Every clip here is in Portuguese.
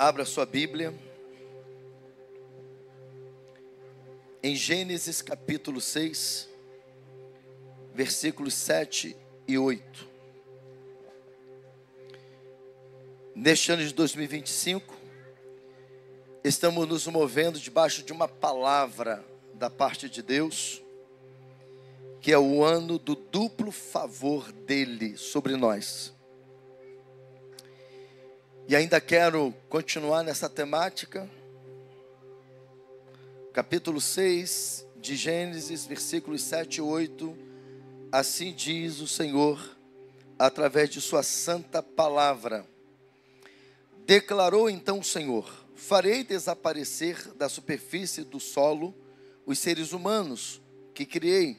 Abra sua Bíblia em Gênesis capítulo 6, versículos 7 e 8. Neste ano de 2025, estamos nos movendo debaixo de uma palavra da parte de Deus, que é o ano do duplo favor dele sobre nós. E ainda quero continuar nessa temática. Capítulo 6 de Gênesis, versículos 7 e 8. Assim diz o Senhor, através de sua santa palavra. Declarou então o Senhor: farei desaparecer da superfície do solo os seres humanos que criei,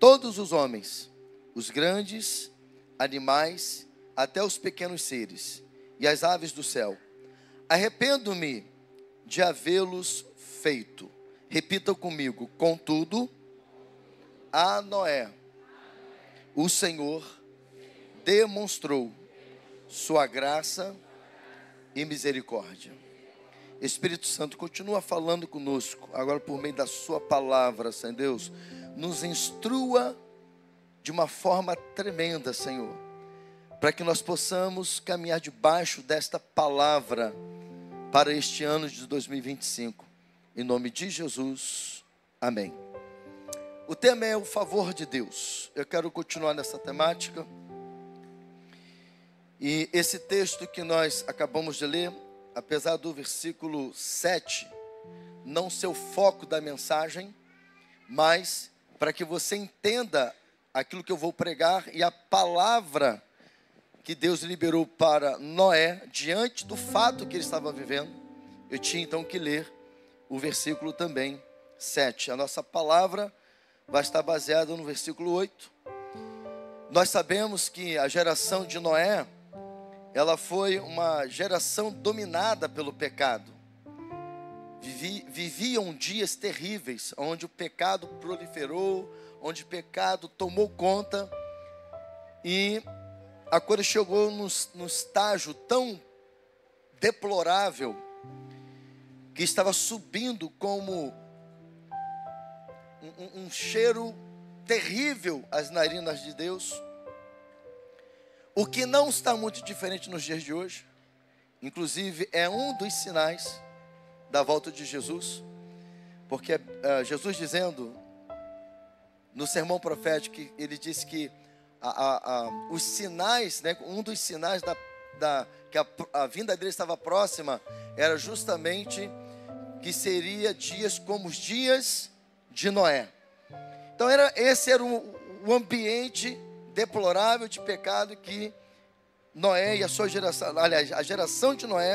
todos os homens, os grandes, animais, até os pequenos seres, e as aves do céu. Arrependo-me de havê-los feito. Repita comigo: contudo, a Noé, o Senhor demonstrou sua graça e misericórdia. Espírito Santo, continua falando conosco, agora por meio da sua palavra, Senhor Deus. Nos instrua de uma forma tremenda, Senhor, para que nós possamos caminhar debaixo desta palavra para este ano de 2025. Em nome de Jesus, amém. O tema é o favor de Deus. Eu quero continuar nessa temática. E esse texto que nós acabamos de ler, apesar do versículo 7 não ser o foco da mensagem, mas para que você entenda aquilo que eu vou pregar e a palavra que Deus liberou para Noé, diante do fato que ele estava vivendo, eu tinha então que ler o versículo também 7. A nossa palavra vai estar baseada no versículo 8. Nós sabemos que a geração de Noé, ela foi uma geração dominada pelo pecado. Viviam dias terríveis, onde o pecado proliferou, onde o pecado tomou conta, e a coisa chegou num estágio tão deplorável, que estava subindo como um cheiro terrível às narinas de Deus, o que não está muito diferente nos dias de hoje. Inclusive é um dos sinais da volta de Jesus, porque Jesus dizendo no sermão profético, ele disse que os sinais, né, um dos sinais que a vinda dele estava próxima, era justamente que seria dias como os dias de Noé. Então esse era o ambiente deplorável de pecado que Noé e a sua geração, aliás, a geração de Noé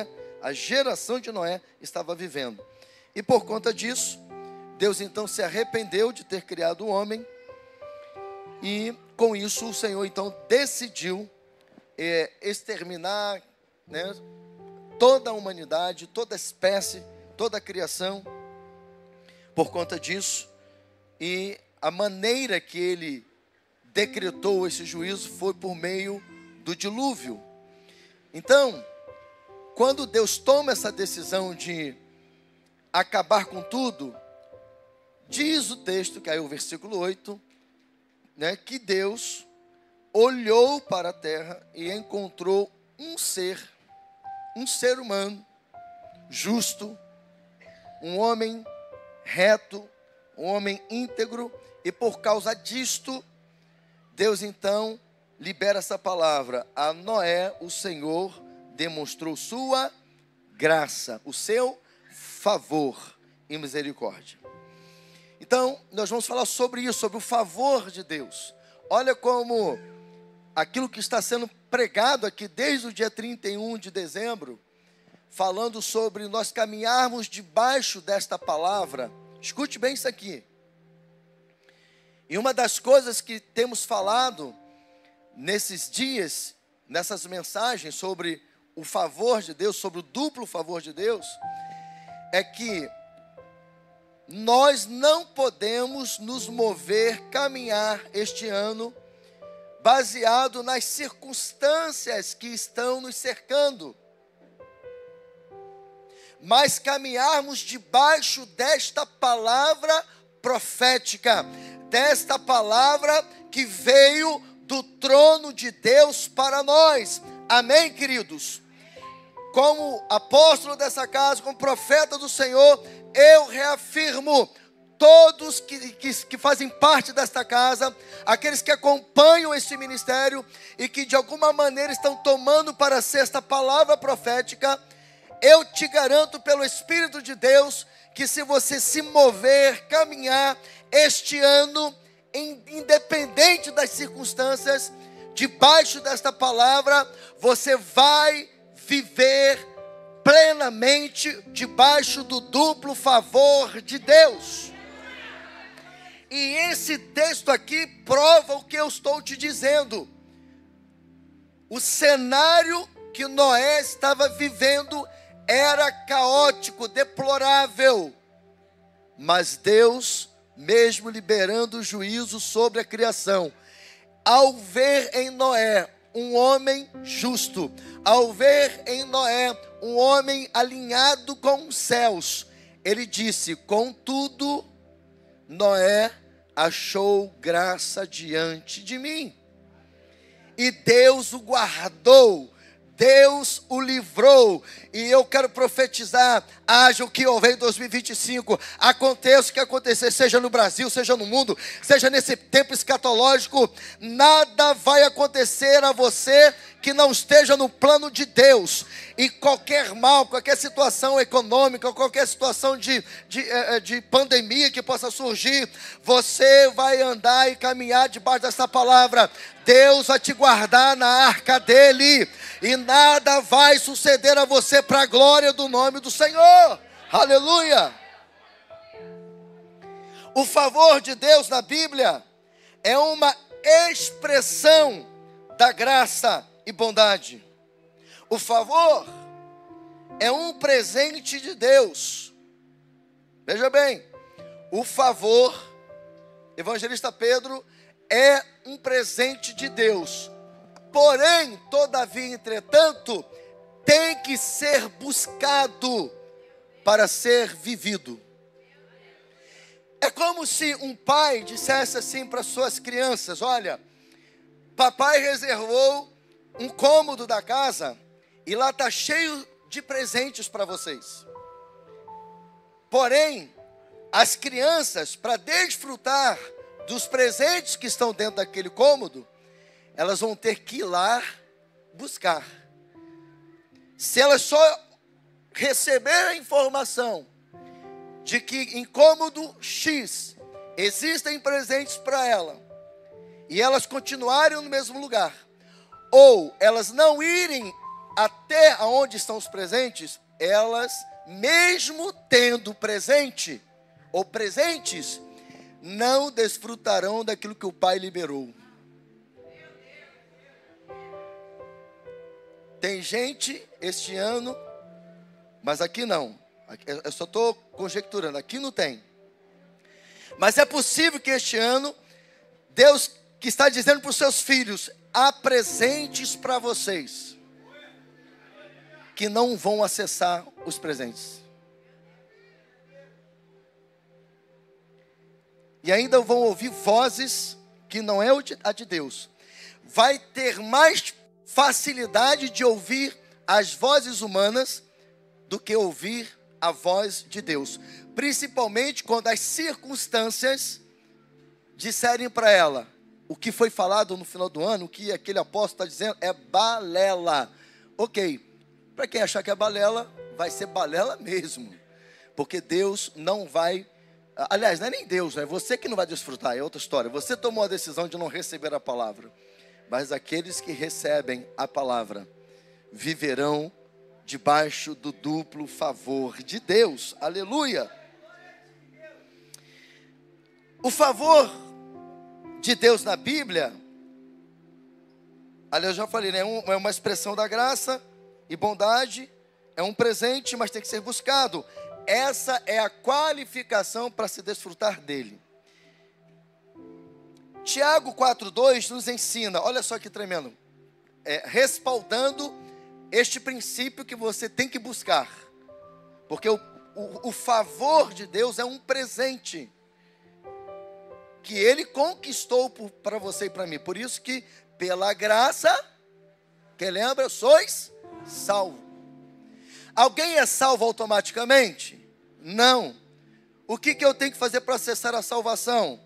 estava vivendo. E por conta disso, Deus então se arrependeu de ter criado o homem, e com isso o Senhor então decidiu exterminar, né, toda a humanidade, toda a espécie, toda a criação, por conta disso. E a maneira que ele decretou esse juízo foi por meio do dilúvio. Então, quando Deus toma essa decisão de acabar com tudo, diz o texto, que é o versículo 8, né, que Deus olhou para a terra e encontrou um ser humano, justo, um homem reto, um homem íntegro, e por causa disto, Deus então libera essa palavra: a Noé o Senhor demonstrou sua graça, o seu favor e misericórdia. Então, nós vamos falar sobre isso, sobre o favor de Deus. Olha como aquilo que está sendo pregado aqui desde o dia 31 de dezembro, falando sobre nós caminharmos debaixo desta palavra. Escute bem isso aqui. E uma das coisas que temos falado nesses dias, nessas mensagens sobre o favor de Deus, sobre o duplo favor de Deus, é que nós não podemos nos mover, caminhar este ano baseado nas circunstâncias que estão nos cercando. mas caminharmos debaixo desta palavra profética, desta palavra que veio do trono de Deus para nós. Amém, queridos? Como apóstolo dessa casa, como profeta do Senhor, eu reafirmo: todos que fazem parte desta casa, aqueles que acompanham este ministério e que de alguma maneira estão tomando para si esta palavra profética, eu te garanto pelo Espírito de Deus que se você se mover, caminhar este ano, independente das circunstâncias, debaixo desta palavra, você vai viver plenamente debaixo do duplo favor de Deus. E esse texto aqui prova o que eu estou te dizendo. O cenário que Noé estava vivendo era caótico, deplorável. Mas Deus, mesmo liberando o juízo sobre a criação, ao ver em Noé um homem justo, ao ver em Noé um homem alinhado com os céus, ele disse: contudo, Noé achou graça diante de mim. E Deus o guardou, Deus o livrou. E eu quero profetizar: haja o que houver em 2025, aconteça o que acontecer, seja no Brasil, seja no mundo, seja nesse tempo escatológico, nada vai acontecer a você que não esteja no plano de Deus. E qualquer mal, qualquer situação econômica, qualquer situação de pandemia que possa surgir, você vai andar e caminhar debaixo dessa palavra. Deus vai te guardar na arca dele, e nada vai suceder a você para a glória do nome do Senhor. Aleluia! O favor de Deus na Bíblia é uma expressão da graça e bondade. O favor é um presente de Deus. Veja bem, o favor, evangelista Pedro, é um presente de Deus. Porém, todavia, entretanto, tem que ser buscado para ser vivido. É como se um pai dissesse assim para suas crianças: olha, papai reservou um cômodo da casa e lá está cheio de presentes para vocês. Porém, as crianças, para desfrutar dos presentes que estão dentro daquele cômodo, elas vão ter que ir lá buscar. Se elas só receberem a informação de que em cômodo X existem presentes para ela, e elas continuarem no mesmo lugar, ou elas não irem até onde estão os presentes, elas, mesmo tendo presente ou presentes, não desfrutarão daquilo que o Pai liberou. Tem gente este ano, mas aqui não. Eu só estou conjecturando, aqui não tem. Mas é possível que este ano, Deus que está dizendo para os seus filhos: há presentes para vocês, que não vão acessar os presentes. E ainda vão ouvir vozes que não é a de Deus. Vai ter mais facilidade de ouvir as vozes humanas do que ouvir a voz de Deus. Principalmente quando as circunstâncias disserem para ela: o que foi falado no final do ano, o que aquele apóstolo está dizendo é balela. Ok, para quem achar que é balela, vai ser balela mesmo. Porque Deus não vai... Aliás, não é nem Deus, é você que não vai desfrutar, é outra história. Você tomou a decisão de não receber a palavra. Mas aqueles que recebem a palavra viverão debaixo do duplo favor de Deus. Aleluia! O favor de Deus na Bíblia, aliás, eu já falei, né? É uma expressão da graça e bondade, é um presente, mas tem que ser buscado. Essa é a qualificação para se desfrutar dele. Tiago 4,2 nos ensina, olha só que tremendo, respaldando este princípio que você tem que buscar. Porque o favor de Deus é um presente que Ele conquistou para você e para mim. Por isso que, pela graça, quem lembra, sois salvo. Alguém é salvo automaticamente? Não. O que eu tenho que fazer para acessar a salvação?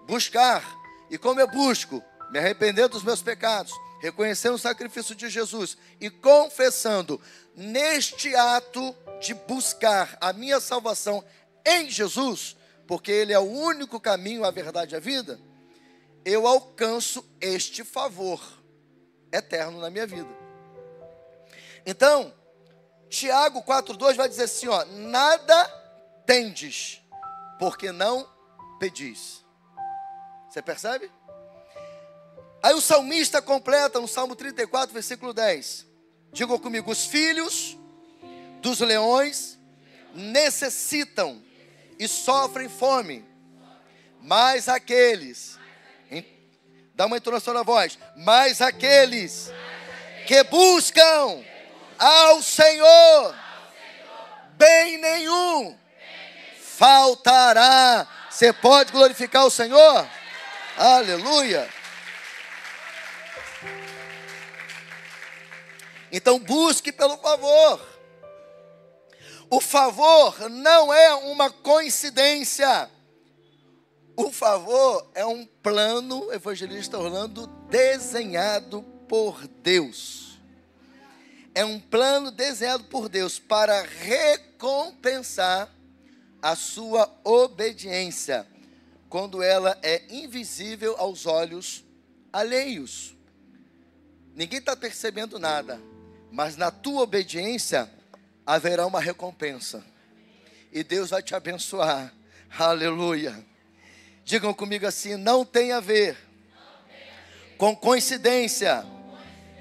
Buscar. E como eu busco? Me arrepender dos meus pecados, reconhecendo o sacrifício de Jesus e confessando. Neste ato de buscar a minha salvação em Jesus, porque Ele é o único caminho, a verdade e a vida, eu alcanço este favor eterno na minha vida. Então, Tiago 4,2 vai dizer assim, ó, nada tendes, porque não pedis. Você percebe? Aí o salmista completa no Salmo 34, versículo 10. Diga comigo, os filhos dos leões necessitam e sofrem fome, mas aqueles, dá uma entonação na voz, mas aqueles que buscam ao Senhor, bem nenhum faltará. Você pode glorificar o Senhor? Aleluia. Então busque pelo favor. O favor não é uma coincidência. O favor é um plano, evangelista Orlando, desenhado por Deus. É um plano desenhado por Deus para recompensar a sua obediência, quando ela é invisível aos olhos alheios. Ninguém está percebendo nada, mas na tua obediência haverá uma recompensa. E Deus vai te abençoar. Aleluia. Digam comigo assim, não tem a ver com coincidência,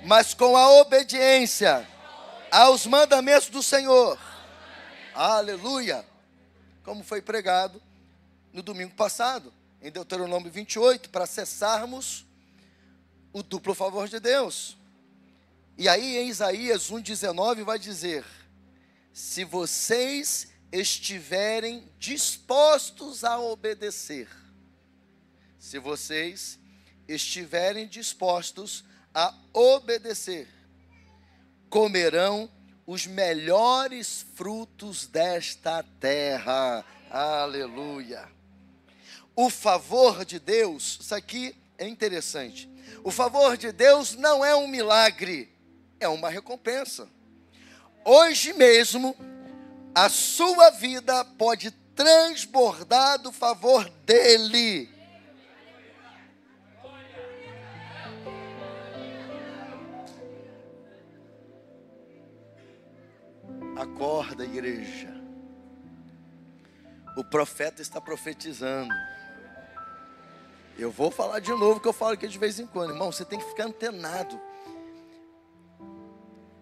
mas com a obediência aos mandamentos do Senhor. Aleluia. Como foi pregado no domingo passado, em Deuteronômio 28, para acessarmos o duplo favor de Deus. E aí em Isaías 1,19 vai dizer, se vocês estiverem dispostos a obedecer, se vocês estiverem dispostos a obedecer, comerão os melhores frutos desta terra. Aleluia. O favor de Deus, isso aqui é interessante. O favor de Deus não é um milagre, é uma recompensa. Hoje mesmo, a sua vida pode transbordar do favor dEle. Acorda, igreja. O profeta está profetizando. Eu vou falar de novo, que eu falo aqui de vez em quando. Irmão, você tem que ficar antenado.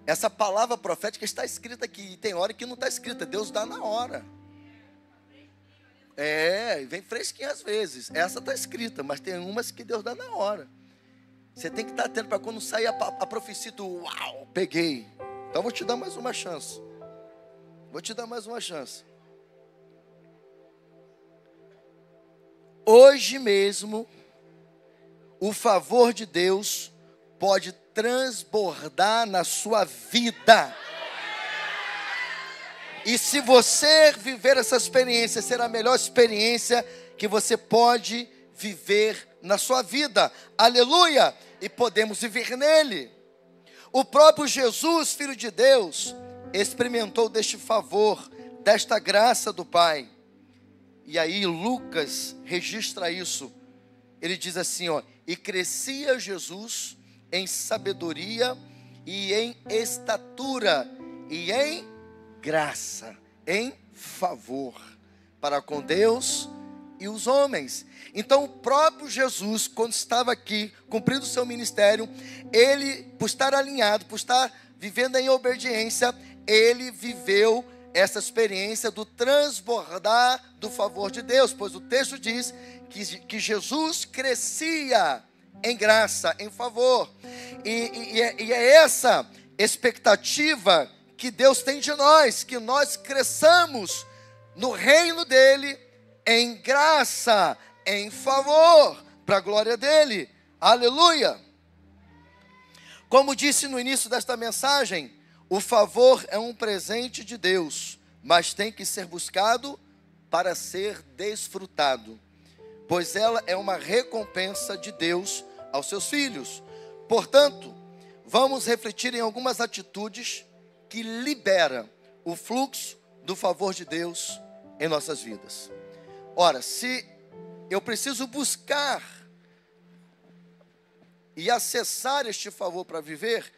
Essa palavra profética está escrita aqui. E tem hora que não está escrita. Deus dá na hora. Vem fresquinha às vezes. Essa está escrita, mas tem umas que Deus dá na hora. Você tem que estar atento para quando sair a profecia do uau, peguei. Então vou te dar mais uma chance. Vou te dar mais uma chance. Hoje mesmo, o favor de Deus pode transbordar na sua vida. E se você viver essa experiência, será a melhor experiência que você pode viver na sua vida. Aleluia! E podemos viver nele. O próprio Jesus, Filho de Deus, experimentou deste favor, desta graça do Pai. E aí Lucas registra isso. Ele diz assim, ó, e crescia Jesus em sabedoria e em estatura e em graça, em favor para com Deus e os homens. Então o próprio Jesus, quando estava aqui cumprindo o seu ministério, ele, por estar alinhado, por estar vivendo em obediência, ele viveu essa experiência do transbordar do favor de Deus, pois o texto diz que Jesus crescia em graça, em favor, e é essa expectativa que Deus tem de nós, que nós cresçamos no reino dele, em graça, em favor, para a glória dele. Aleluia! Como disse no início desta mensagem, o favor é um presente de Deus, mas tem que ser buscado para ser desfrutado, pois ela é uma recompensa de Deus aos seus filhos. Portanto, vamos refletir em algumas atitudes que liberam o fluxo do favor de Deus em nossas vidas. Ora, se eu preciso buscar e acessar este favor para viver,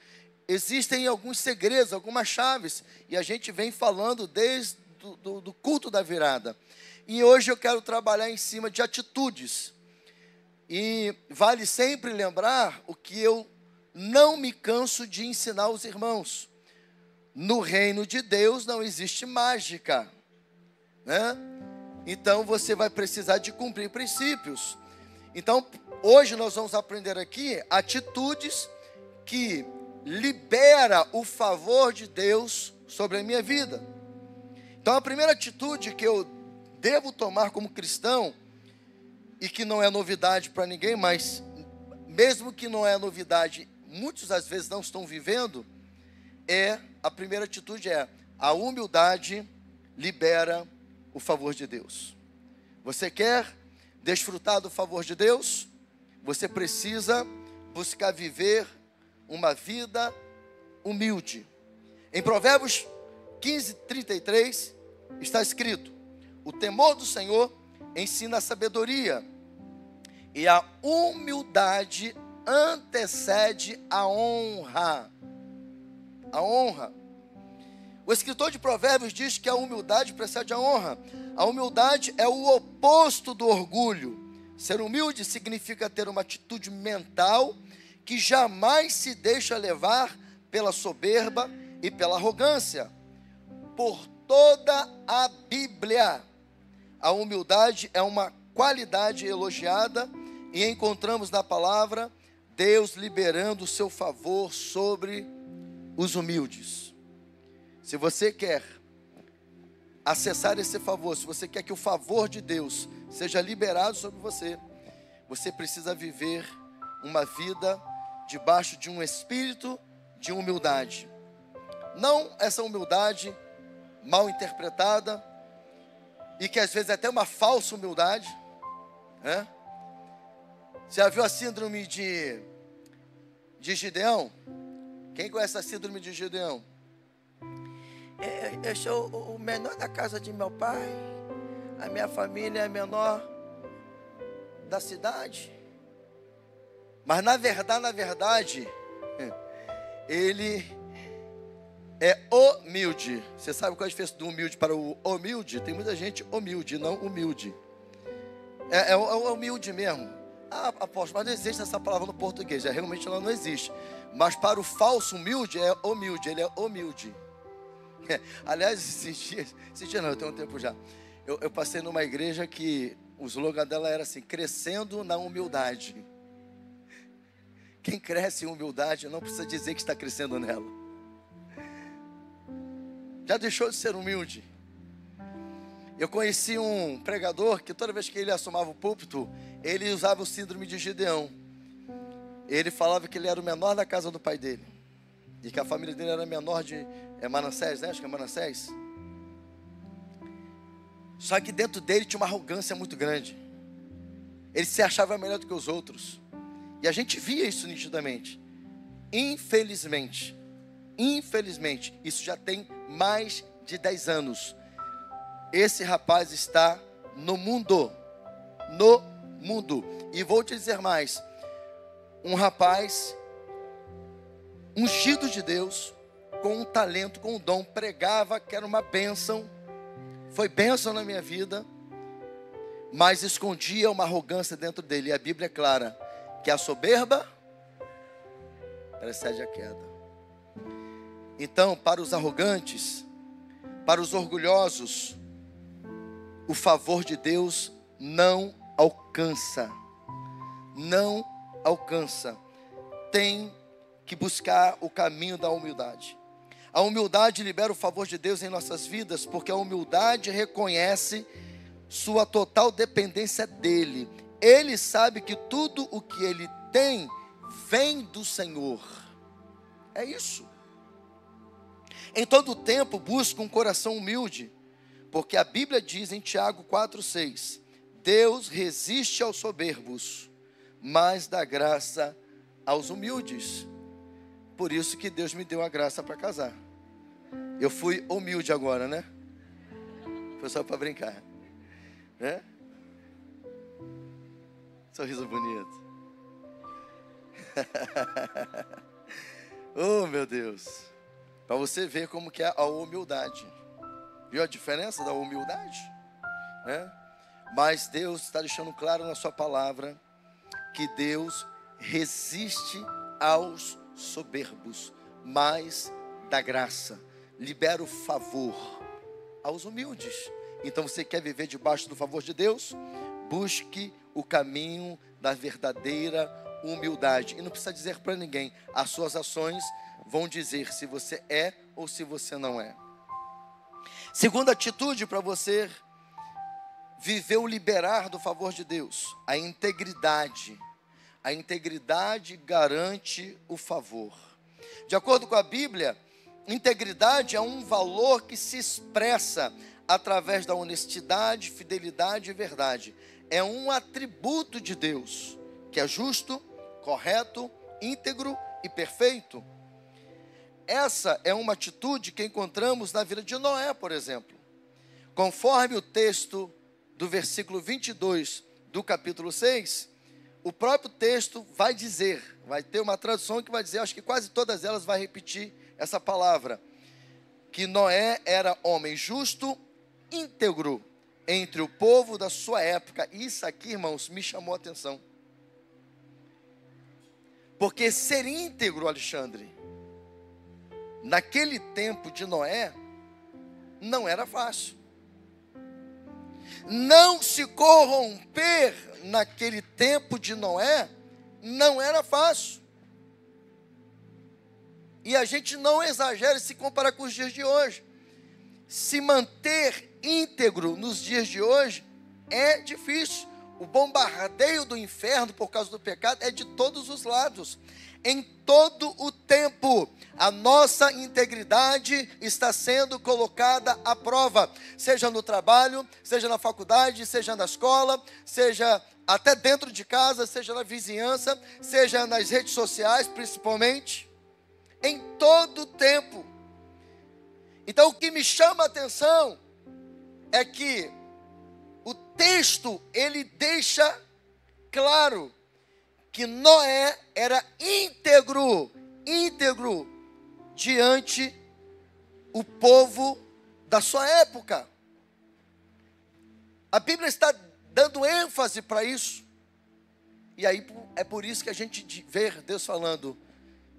existem alguns segredos, algumas chaves, e a gente vem falando desde do culto da virada. E hoje eu quero trabalhar em cima de atitudes. E vale sempre lembrar o que eu não me canso de ensinar aos irmãos. No reino de Deus não existe mágica, né? Então você vai precisar de cumprir princípios. Então hoje nós vamos aprender aqui atitudes que libera o favor de Deus sobre a minha vida. Então a primeira atitude que eu devo tomar como cristão, e que não é novidade para ninguém, mas mesmo que não é novidade, muitos às vezes não estão vivendo, a primeira atitude é: a humildade libera o favor de Deus. Você quer desfrutar do favor de Deus? Você precisa buscar viver uma vida humilde. Em Provérbios 15:33 está escrito: o temor do Senhor ensina a sabedoria, e a humildade antecede a honra. A honra. O escritor de Provérbios diz que a humildade precede a honra. A humildade é o oposto do orgulho. Ser humilde significa ter uma atitude mental que jamais se deixa levar pela soberba e pela arrogância. Por toda a Bíblia, a humildade é uma qualidade elogiada, e encontramos na palavra Deus liberando o seu favor sobre os humildes. Se você quer acessar esse favor, se você quer que o favor de Deus seja liberado sobre você, você precisa viver uma vida debaixo de um espírito de humildade. Não essa humildade mal interpretada, e que às vezes é até uma falsa humildade, né? Você já viu a síndrome de Gideão? Quem conhece a síndrome de Gideão? Eu sou o menor da casa de meu pai, a minha família é a menor da cidade. Mas na verdade, ele é humilde. Você sabe qual é a diferença do humilde para o humilde? Tem muita gente humilde, não humilde. É humilde mesmo. Ah, apóstolo, mas não existe essa palavra no português. Realmente ela não existe. Mas para o falso humilde, é humilde. Ele é humilde. Aliás, esses dias não, eu tenho um tempo já. Eu passei numa igreja que o slogan dela era assim: crescendo na humildade. Quem cresce em humildade não precisa dizer que está crescendo nela. Já deixou de ser humilde. Eu conheci um pregador que toda vez que ele assumava o púlpito, ele usava o síndrome de Gideão. Ele falava que ele era o menor da casa do pai dele, e que a família dele era menor de Manassés, né? Acho que é Manassés. Só que dentro dele tinha uma arrogância muito grande. Ele se achava melhor do que os outros. E a gente via isso nitidamente. Infelizmente, isso já tem mais de 10 anos. Esse rapaz está no mundo. E vou te dizer mais: um rapaz ungido de Deus, com um talento, com um dom, pregava que era uma bênção, foi bênção na minha vida, mas escondia uma arrogância dentro dele. E a Bíblia é clara que a soberba precede a queda. Então, para os arrogantes, para os orgulhosos, o favor de Deus não alcança. Não alcança. Tem que buscar o caminho da humildade. A humildade libera o favor de Deus em nossas vidas, porque a humildade reconhece sua total dependência dele. Ele sabe que tudo o que ele tem vem do Senhor. É isso. Em todo tempo busca um coração humilde, porque a Bíblia diz em Tiago 4,6: Deus resiste aos soberbos, mas dá graça aos humildes. Por isso que Deus me deu a graça para casar. Eu fui humilde agora, né? Foi só para brincar, né? Sorriso bonito. Oh, meu Deus. Para você ver como que é a humildade. Viu a diferença da humildade? Né? Mas Deus está deixando claro na sua palavra que Deus resiste aos soberbos, mas dá graça, libera o favor aos humildes. Então você quer viver debaixo do favor de Deus? Busque o caminho da verdadeira humildade. E não precisa dizer para ninguém, as suas ações vão dizer se você é ou se você não é. Segunda atitude para você viver o liberar do favor de Deus: a integridade. A integridade garante o favor. De acordo com a Bíblia, integridade é um valor que se expressa através da honestidade, fidelidade e verdade. É um atributo de Deus, que é justo, correto, íntegro e perfeito. Essa é uma atitude que encontramos na vida de Noé, por exemplo. Conforme o texto do versículo 22 do capítulo 6, o próprio texto vai dizer, vai ter uma tradução que vai dizer, acho que quase todas elas vai repetir essa palavra, que Noé era homem justo, íntegro entre o povo da sua época. Isso aqui, irmãos, me chamou a atenção. Porque ser íntegro, Alexandre, naquele tempo de Noé, não era fácil. Não se corromper naquele tempo de Noé não era fácil. E a gente não exagera se comparar com os dias de hoje. Se manter íntegro nos dias de hoje é difícil. O bombardeio do inferno por causa do pecado é de todos os lados. Em todo o tempo, a nossa integridade está sendo colocada à prova, seja no trabalho, seja na faculdade, seja na escola, seja até dentro de casa, seja na vizinhança, seja nas redes sociais, principalmente, em todo o tempo. Então, o que me chama a atenção é que o texto, ele deixa claro que Noé era íntegro diante o povo da sua época. A Bíblia está dando ênfase para isso. E aí é por isso que a gente vê Deus falando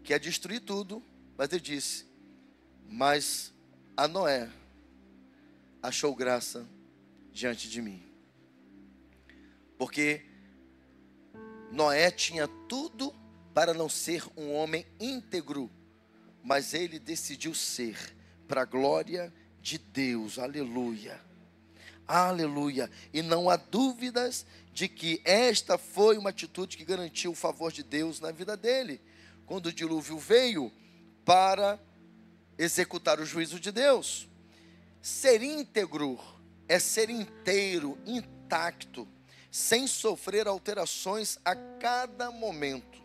que ia destruir tudo, mas ele disse: mas a Noé achou graça diante de mim. Porque Noé tinha tudo para não ser um homem íntegro, mas ele decidiu ser para a glória de Deus. Aleluia. Aleluia. E não há dúvidas de que esta foi uma atitude que garantiu o favor de Deus na vida dele, quando o dilúvio veio para executar o juízo de Deus. Ser íntegro é ser inteiro, intacto, sem sofrer alterações a cada momento.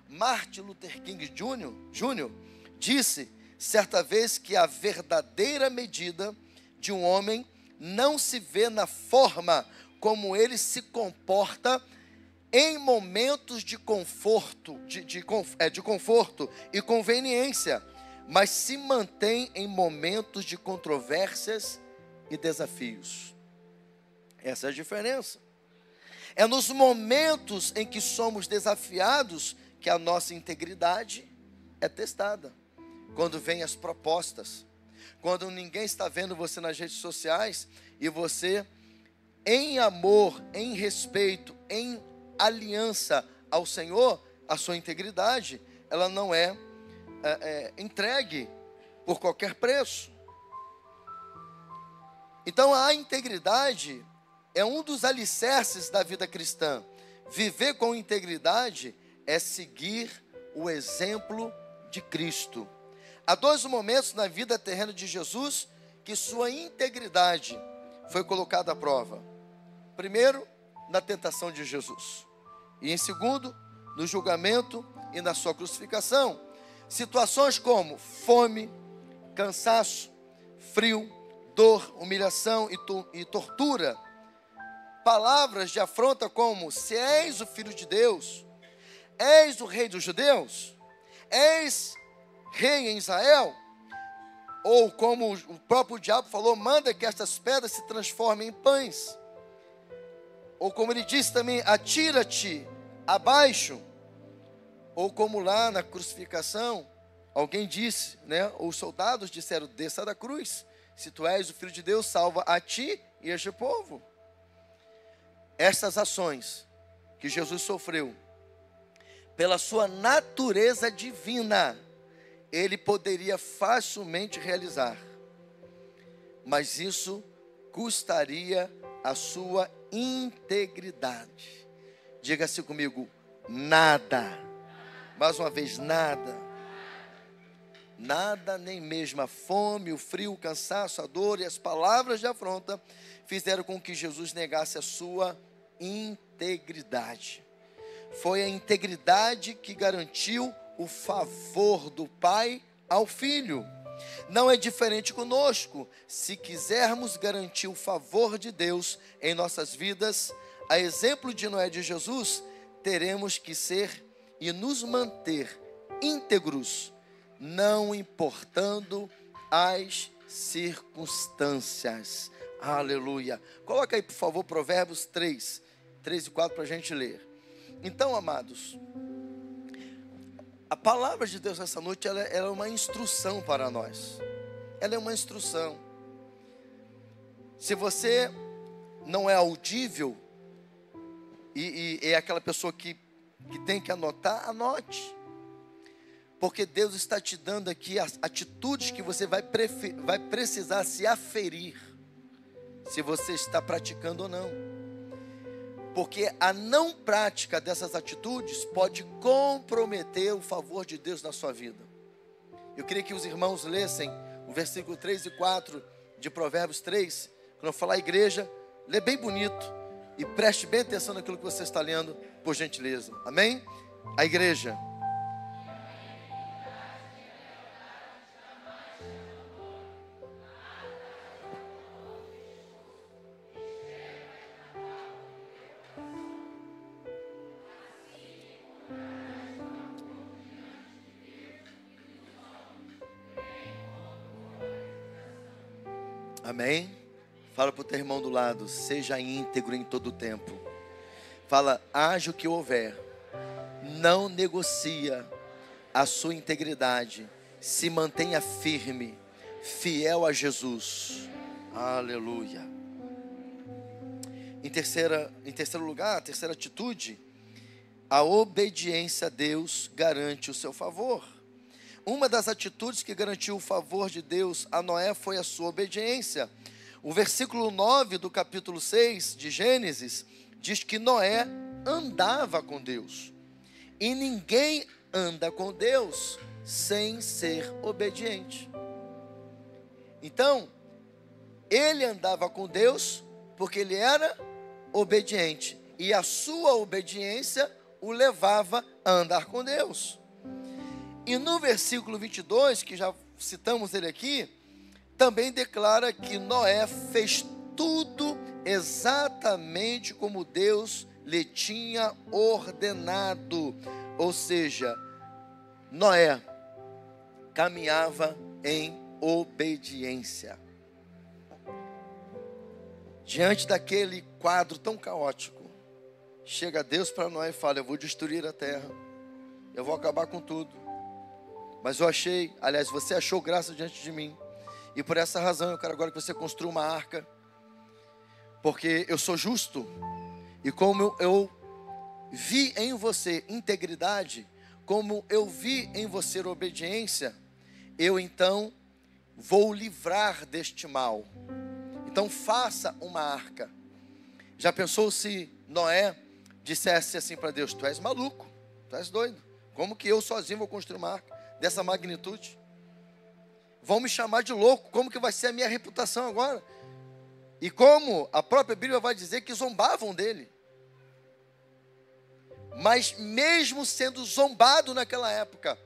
Martin Luther King Jr. disse certa vez que a verdadeira medida de um homem não se vê na forma como ele se comporta em momentos de conforto, de conforto e conveniência, mas se mantém em momentos de controvérsias e desafios. Essa é a diferença. É nos momentos em que somos desafiados que a nossa integridade é testada. Quando vêm as propostas, quando ninguém está vendo você nas redes sociais e você, em amor, em respeito, em aliança ao Senhor, a sua integridade, ela não é entregue por qualquer preço. Então a integridade é um dos alicerces da vida cristã. Viver com integridade é seguir o exemplo de Cristo. Há dois momentos na vida terrena de Jesus que sua integridade foi colocada à prova. Primeiro, na tentação de Jesus. E em segundo, no julgamento e na sua crucificação. Situações como fome, cansaço, frio, dor, humilhação e tortura. Palavras de afronta como: se és o Filho de Deus, és o Rei dos Judeus, és Rei em Israel. Ou como o próprio diabo falou: manda que estas pedras se transformem em pães. Ou como ele disse também: atira-te abaixo. Ou como lá na crucificação, alguém disse, os soldados disseram: desça da cruz, se tu és o Filho de Deus, salva a ti e este povo. Estas ações que Jesus sofreu, pela sua natureza divina, ele poderia facilmente realizar, mas isso custaria a sua integridade. Diga-se comigo: nada. Mais uma vez, nada. Nada, nem mesmo a fome, o frio, o cansaço, a dor e as palavras de afronta fizeram com que Jesus negasse a sua integridade. Foi a integridade que garantiu o favor do Pai ao Filho. Não é diferente conosco. Se quisermos garantir o favor de Deus em nossas vidas, a exemplo de Noé e de Jesus, teremos que ser e nos manter íntegros, não importando as circunstâncias. Aleluia. Coloca aí, por favor, Provérbios 3 e 4 para a gente ler. Então, amados, a palavra de Deus nessa noite, ela é uma instrução para nós. Ela é uma instrução. Se você não é audível e é aquela pessoa que tem que anotar, anote. Porque Deus está te dando aqui as atitudes que você vai precisar se aferir, se você está praticando ou não. Porque a não prática dessas atitudes pode comprometer o favor de Deus na sua vida. Eu queria que os irmãos lessem o versículo 3 e 4 de Provérbios 3. Quando eu falar igreja, lê bem bonito e preste bem atenção naquilo que você está lendo, por gentileza. Amém? A igreja. Amém? Fala para o teu irmão do lado: seja íntegro em todo o tempo. Fala: haja o que houver, não negocia a sua integridade, se mantenha firme, fiel a Jesus. Aleluia. Em terceiro lugar, a terceira atitude: a obediência a Deus garante o seu favor. Uma das atitudes que garantiu o favor de Deus a Noé foi a sua obediência. O versículo 9 do capítulo 6 de Gênesis diz que Noé andava com Deus. E ninguém anda com Deus sem ser obediente. Então, ele andava com Deus porque ele era obediente. E a sua obediência o levava a andar com Deus. E no versículo 22, que já citamos ele aqui, também declara que Noé fez tudo exatamente como Deus lhe tinha ordenado. Ou seja, Noé caminhava em obediência. Diante daquele quadro tão caótico, chega Deus para Noé e fala: eu vou destruir a terra, eu vou acabar com tudo. Mas eu achei, aliás, você achou graça diante de mim. E por essa razão eu quero agora que você construa uma arca. Porque eu sou justo. E como eu vi em você integridade, como eu vi em você obediência, eu então vou livrar deste mal. Então faça uma arca. Já pensou se Noé dissesse assim para Deus: tu és maluco, tu és doido. Como que eu sozinho vou construir uma arca dessa magnitude? Vão me chamar de louco, como que vai ser a minha reputação agora? E como a própria Bíblia vai dizer que zombavam dele. Mas mesmo sendo zombado naquela época,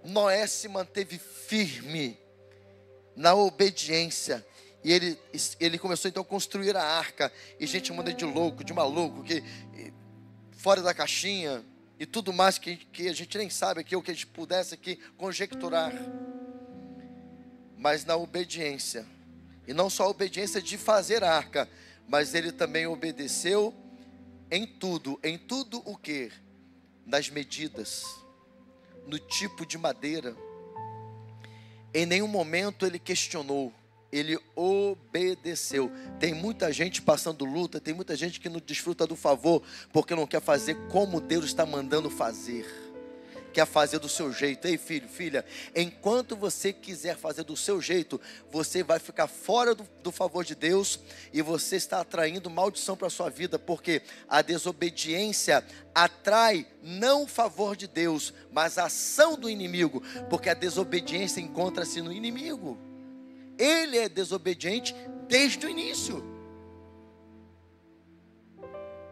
Noé se manteve firme na obediência. E ele começou então a construir a arca. E gente manda de louco, de maluco, que fora da caixinha e tudo mais que a gente nem sabe aqui, o que a gente pudesse aqui conjecturar. Mas na obediência. E não só a obediência de fazer a arca, mas ele também obedeceu em tudo o que? Nas medidas, no tipo de madeira. Em nenhum momento ele questionou, ele obedeceu. Tem muita gente passando luta, tem muita gente que não desfruta do favor, porque não quer fazer como Deus está mandando fazer. Quer fazer do seu jeito. Ei, filho, filha, enquanto você quiser fazer do seu jeito, você vai ficar fora do favor de Deus e você está atraindo maldição para a sua vida, porque a desobediência atrai não o favor de Deus, mas a ação do inimigo, porque a desobediência encontra-se no inimigo. Ele é desobediente desde o início.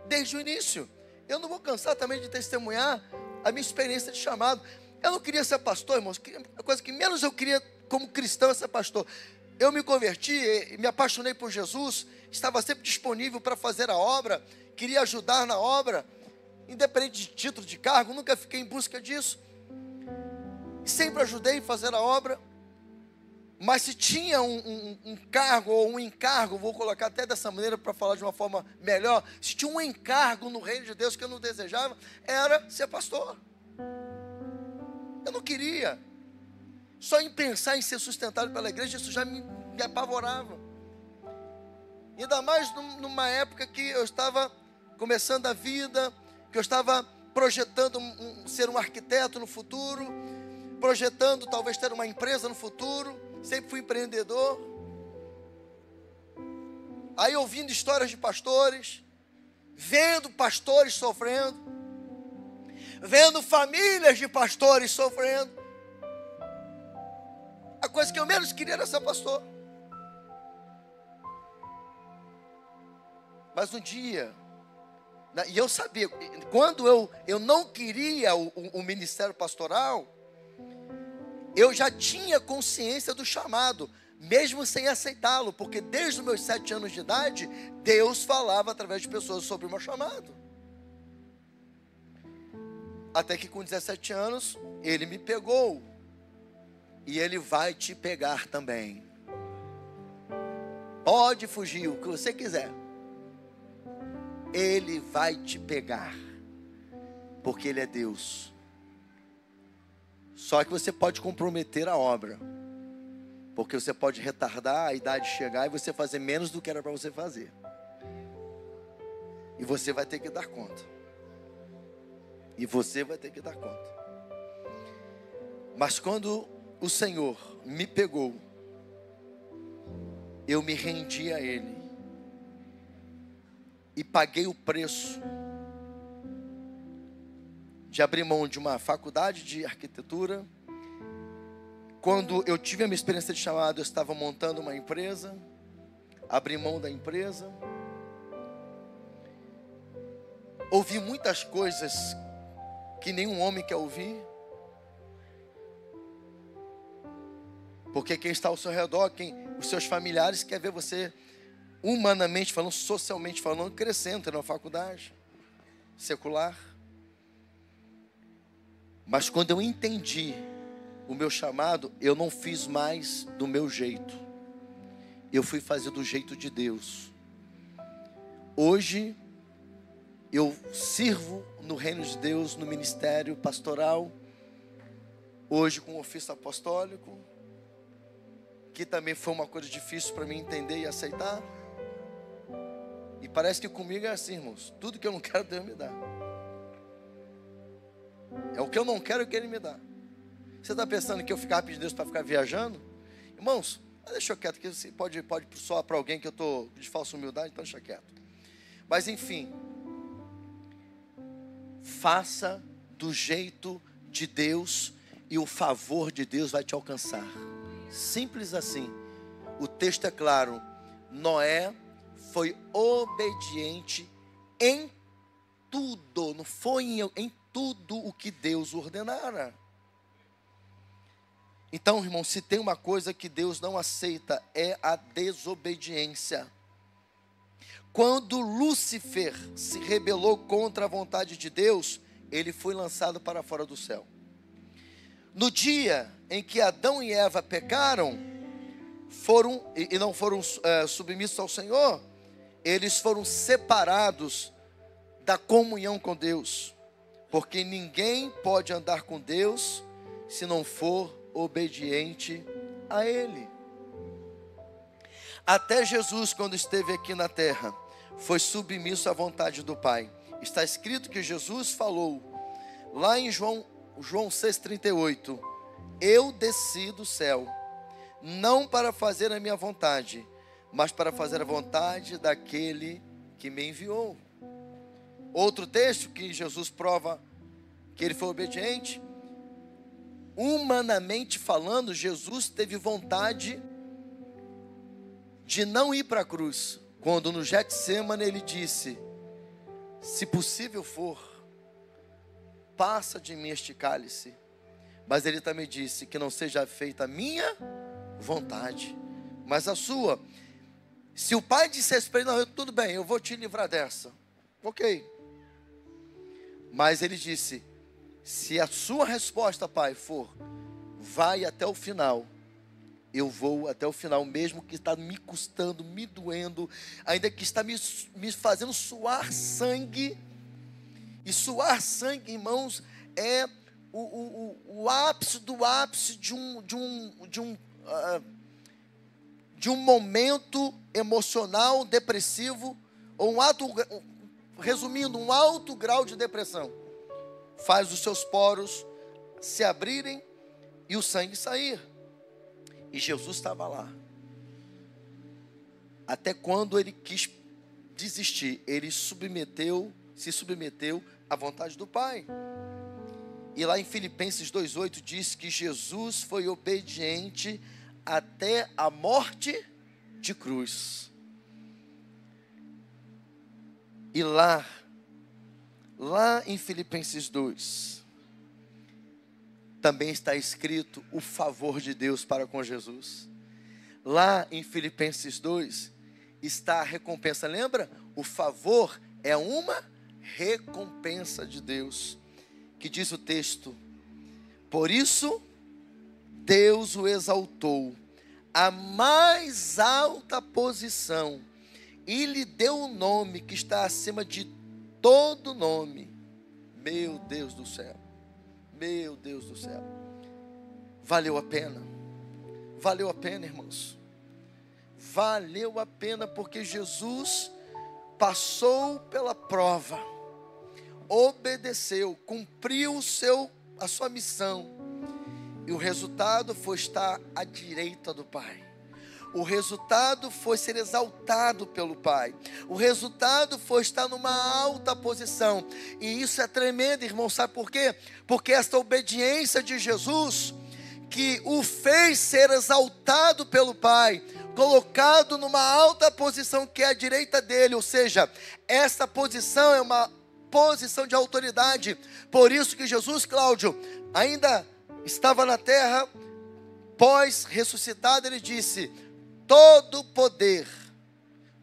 Desde o início. Eu não vou cansar também de testemunhar a minha experiência de chamado. Eu não queria ser pastor, irmãos. A coisa que menos eu queria como cristão é ser pastor. Eu me converti, me apaixonei por Jesus, estava sempre disponível para fazer a obra, queria ajudar na obra, independente de título, de cargo, nunca fiquei em busca disso. Sempre ajudei a fazer a obra. Mas se tinha um cargo ou um encargo, vou colocar até dessa maneira para falar de uma forma melhor, se tinha um encargo no reino de Deus que eu não desejava, era ser pastor. Eu não queria. Só em pensar em ser sustentado pela igreja, isso já me apavorava. Ainda mais numa época que eu estava começando a vida, que eu estava projetando ser um arquiteto no futuro, projetando talvez ter uma empresa no futuro. Sempre fui empreendedor. Aí ouvindo histórias de pastores, vendo pastores sofrendo, vendo famílias de pastores sofrendo. A coisa que eu menos queria era ser pastor. Mas um dia, e eu sabia, quando eu não queria o ministério pastoral, eu já tinha consciência do chamado, mesmo sem aceitá-lo, porque desde os meus 7 anos de idade, Deus falava através de pessoas sobre o meu chamado. Até que com 17 anos, Ele me pegou, e Ele vai te pegar também. Pode fugir, o que você quiser. Ele vai te pegar, porque Ele é Deus. Só que você pode comprometer a obra, porque você pode retardar a idade chegar e você fazer menos do que era para você fazer. E você vai ter que dar conta. E você vai ter que dar conta. Mas quando o Senhor me pegou, eu me rendi a Ele e paguei o preço de abrir mão de uma faculdade de arquitetura. Quando eu tive a minha experiência de chamado, eu estava montando uma empresa, abri mão da empresa. Ouvi muitas coisas que nenhum homem quer ouvir. Porque quem está ao seu redor, os seus familiares, quer ver você, humanamente falando, socialmente falando, crescendo na faculdade secular. Mas quando eu entendi o meu chamado, eu não fiz mais do meu jeito. Eu fui fazer do jeito de Deus. Hoje, eu sirvo no reino de Deus, no ministério pastoral. Hoje com o ofício apostólico, que também foi uma coisa difícil para mim entender e aceitar. E parece que comigo é assim, irmãos. Tudo que eu não quero, Deus me dá. É o que eu não quero que Ele me dá. Você está pensando que eu ficava pedindo Deus para ficar viajando? Irmãos, deixa eu quieto, que pode soar para alguém que eu estou de falsa humildade, então deixa quieto. Mas enfim, faça do jeito de Deus e o favor de Deus vai te alcançar. Simples assim. O texto é claro. Noé foi obediente em tudo, não foi em tudo o que Deus ordenara. Então, irmão, se tem uma coisa que Deus não aceita, é a desobediência. Quando Lúcifer se rebelou contra a vontade de Deus, ele foi lançado para fora do céu. No dia em que Adão e Eva pecaram, não foram submissos ao Senhor, eles foram separados da comunhão com Deus, porque ninguém pode andar com Deus se não for obediente a Ele. Até Jesus, quando esteve aqui na terra, foi submisso à vontade do Pai. Está escrito que Jesus falou lá em João 6,38: eu desci do céu, não para fazer a minha vontade, mas para fazer a vontade daquele que me enviou. Outro texto que Jesus prova que ele foi obediente. Humanamente falando, Jesus teve vontade de não ir para a cruz, quando no Getsemane ele disse: se possível for, passa de mim este cálice. Mas ele também disse que não seja feita a minha vontade, mas a sua. Se o pai dissesse para ele: não, tudo bem, eu vou te livrar dessa, ok. Mas ele disse: se a sua resposta, pai, for vai até o final, eu vou até o final, mesmo que está me custando, me doendo, ainda que está me fazendo suar sangue. E suar sangue, irmãos, é o ápice do ápice de um momento emocional depressivo, ou resumindo, um alto grau de depressão. Faz os seus poros se abrirem e o sangue sair. E Jesus estava lá. Até quando ele quis desistir, ele se submeteu à vontade do Pai. E lá em Filipenses 2,8 diz que Jesus foi obediente até a morte de cruz. E lá em Filipenses 2, também está escrito o favor de Deus para com Jesus. Lá em Filipenses 2 está a recompensa. Lembra? O favor é uma recompensa de Deus. Que diz o texto: por isso Deus o exaltou à mais alta posição e lhe deu um nome que está acima de todo nome. Meu Deus do céu, meu Deus do céu. Valeu a pena, irmãos. Valeu a pena, porque Jesus passou pela prova, obedeceu, cumpriu a sua missão, e o resultado foi estar à direita do Pai. O resultado foi ser exaltado pelo Pai. O resultado foi estar numa alta posição. E isso é tremendo, irmão. Sabe por quê? Porque esta obediência de Jesus, que o fez ser exaltado pelo Pai, colocado numa alta posição que é à direita dele. Ou seja, essa posição é uma posição de autoridade. Por isso que Jesus, Cláudio, ainda estava na terra, pós-ressuscitado, ele disse: todo poder,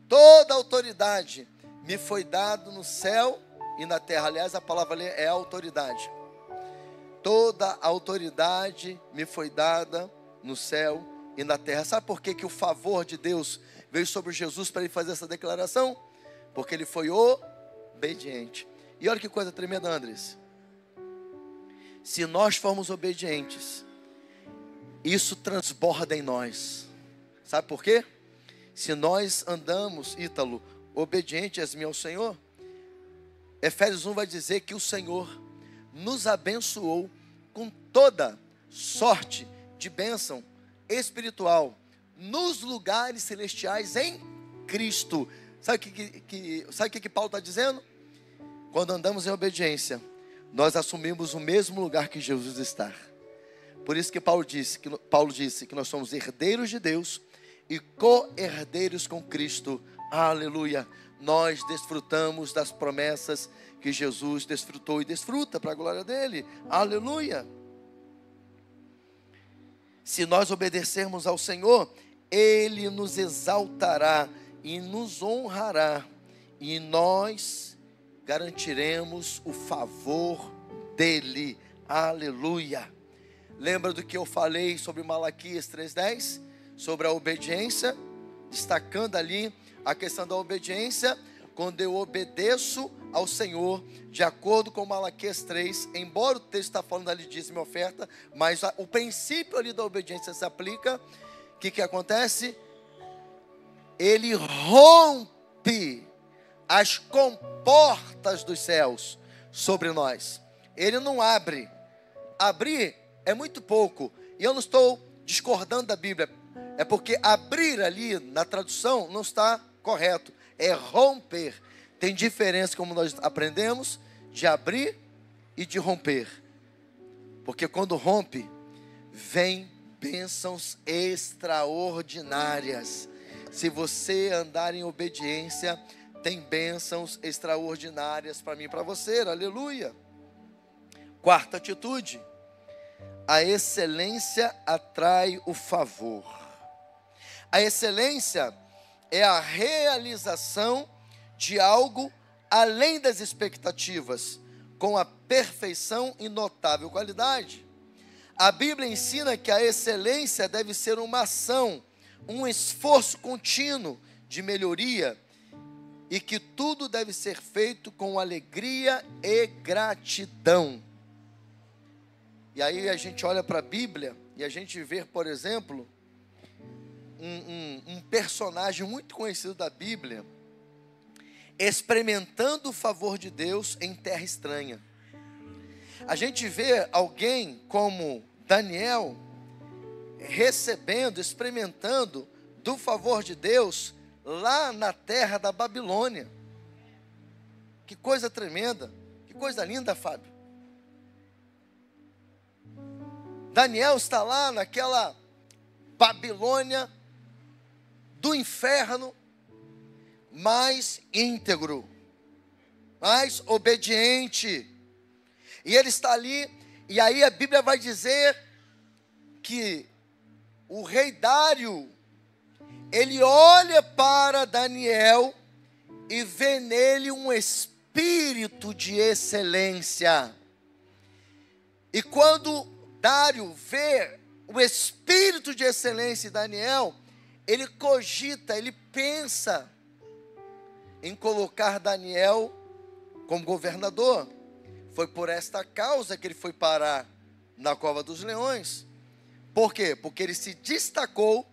toda autoridade me foi dado no céu e na terra. Aliás, a palavra ali é autoridade. Toda autoridade me foi dada no céu e na terra. Sabe por que o favor de Deus veio sobre Jesus para ele fazer essa declaração? Porque ele foi obediente. E olha que coisa tremenda, Andres. Se nós formos obedientes, isso transborda em nós. Sabe por quê? Se nós andamos, Ítalo, obedientes ao Senhor, Efésios 1 vai dizer que o Senhor nos abençoou com toda sorte de bênção espiritual nos lugares celestiais em Cristo. Sabe o que Paulo está dizendo? Quando andamos em obediência, nós assumimos o mesmo lugar que Jesus está. Por isso que Paulo disse que nós somos herdeiros de Deus e co-herdeiros com Cristo. Aleluia! Nós desfrutamos das promessas que Jesus desfrutou e desfruta para a glória dele. Aleluia! Se nós obedecermos ao Senhor, Ele nos exaltará e nos honrará, e nós garantiremos o favor dele. Aleluia! Lembra do que eu falei sobre Malaquias 3:10? Sobre a obediência, destacando ali a questão da obediência. Quando eu obedeço ao Senhor, de acordo com Malaquias 3, embora o texto está falando ali de dízimo e oferta, mas o princípio ali da obediência se aplica. O que acontece? Ele rompe as comportas dos céus sobre nós. Ele não abre. Abrir é muito pouco. E eu não estou discordando da Bíblia. É porque abrir ali na tradução não está correto. É romper. Tem diferença, como nós aprendemos, de abrir e de romper. Porque quando rompe, vem bênçãos extraordinárias. Se você andar em obediência, tem bênçãos extraordinárias para mim e para você. Aleluia! Quarta atitude: a excelência atrai o favor. A excelência é a realização de algo além das expectativas, com a perfeição e notável qualidade. A Bíblia ensina que a excelência deve ser uma ação, um esforço contínuo de melhoria, e que tudo deve ser feito com alegria e gratidão. E aí a gente olha para a Bíblia e a gente vê, por exemplo, um personagem muito conhecido da Bíblia experimentando o favor de Deus em terra estranha. A gente vê alguém como Daniel recebendo, experimentando do favor de Deus lá na terra da Babilônia. Que coisa tremenda, que coisa linda, Fábio. Daniel está lá naquela Babilônia do inferno, mais íntegro, mais obediente. E ele está ali, e aí a Bíblia vai dizer que o rei Dário, ele olha para Daniel e vê nele um espírito de excelência. E quando Dário vê o espírito de excelência em Daniel, ele cogita, ele pensa em colocar Daniel como governador. Foi por esta causa que ele foi parar na cova dos leões. Por quê? Porque ele se destacou,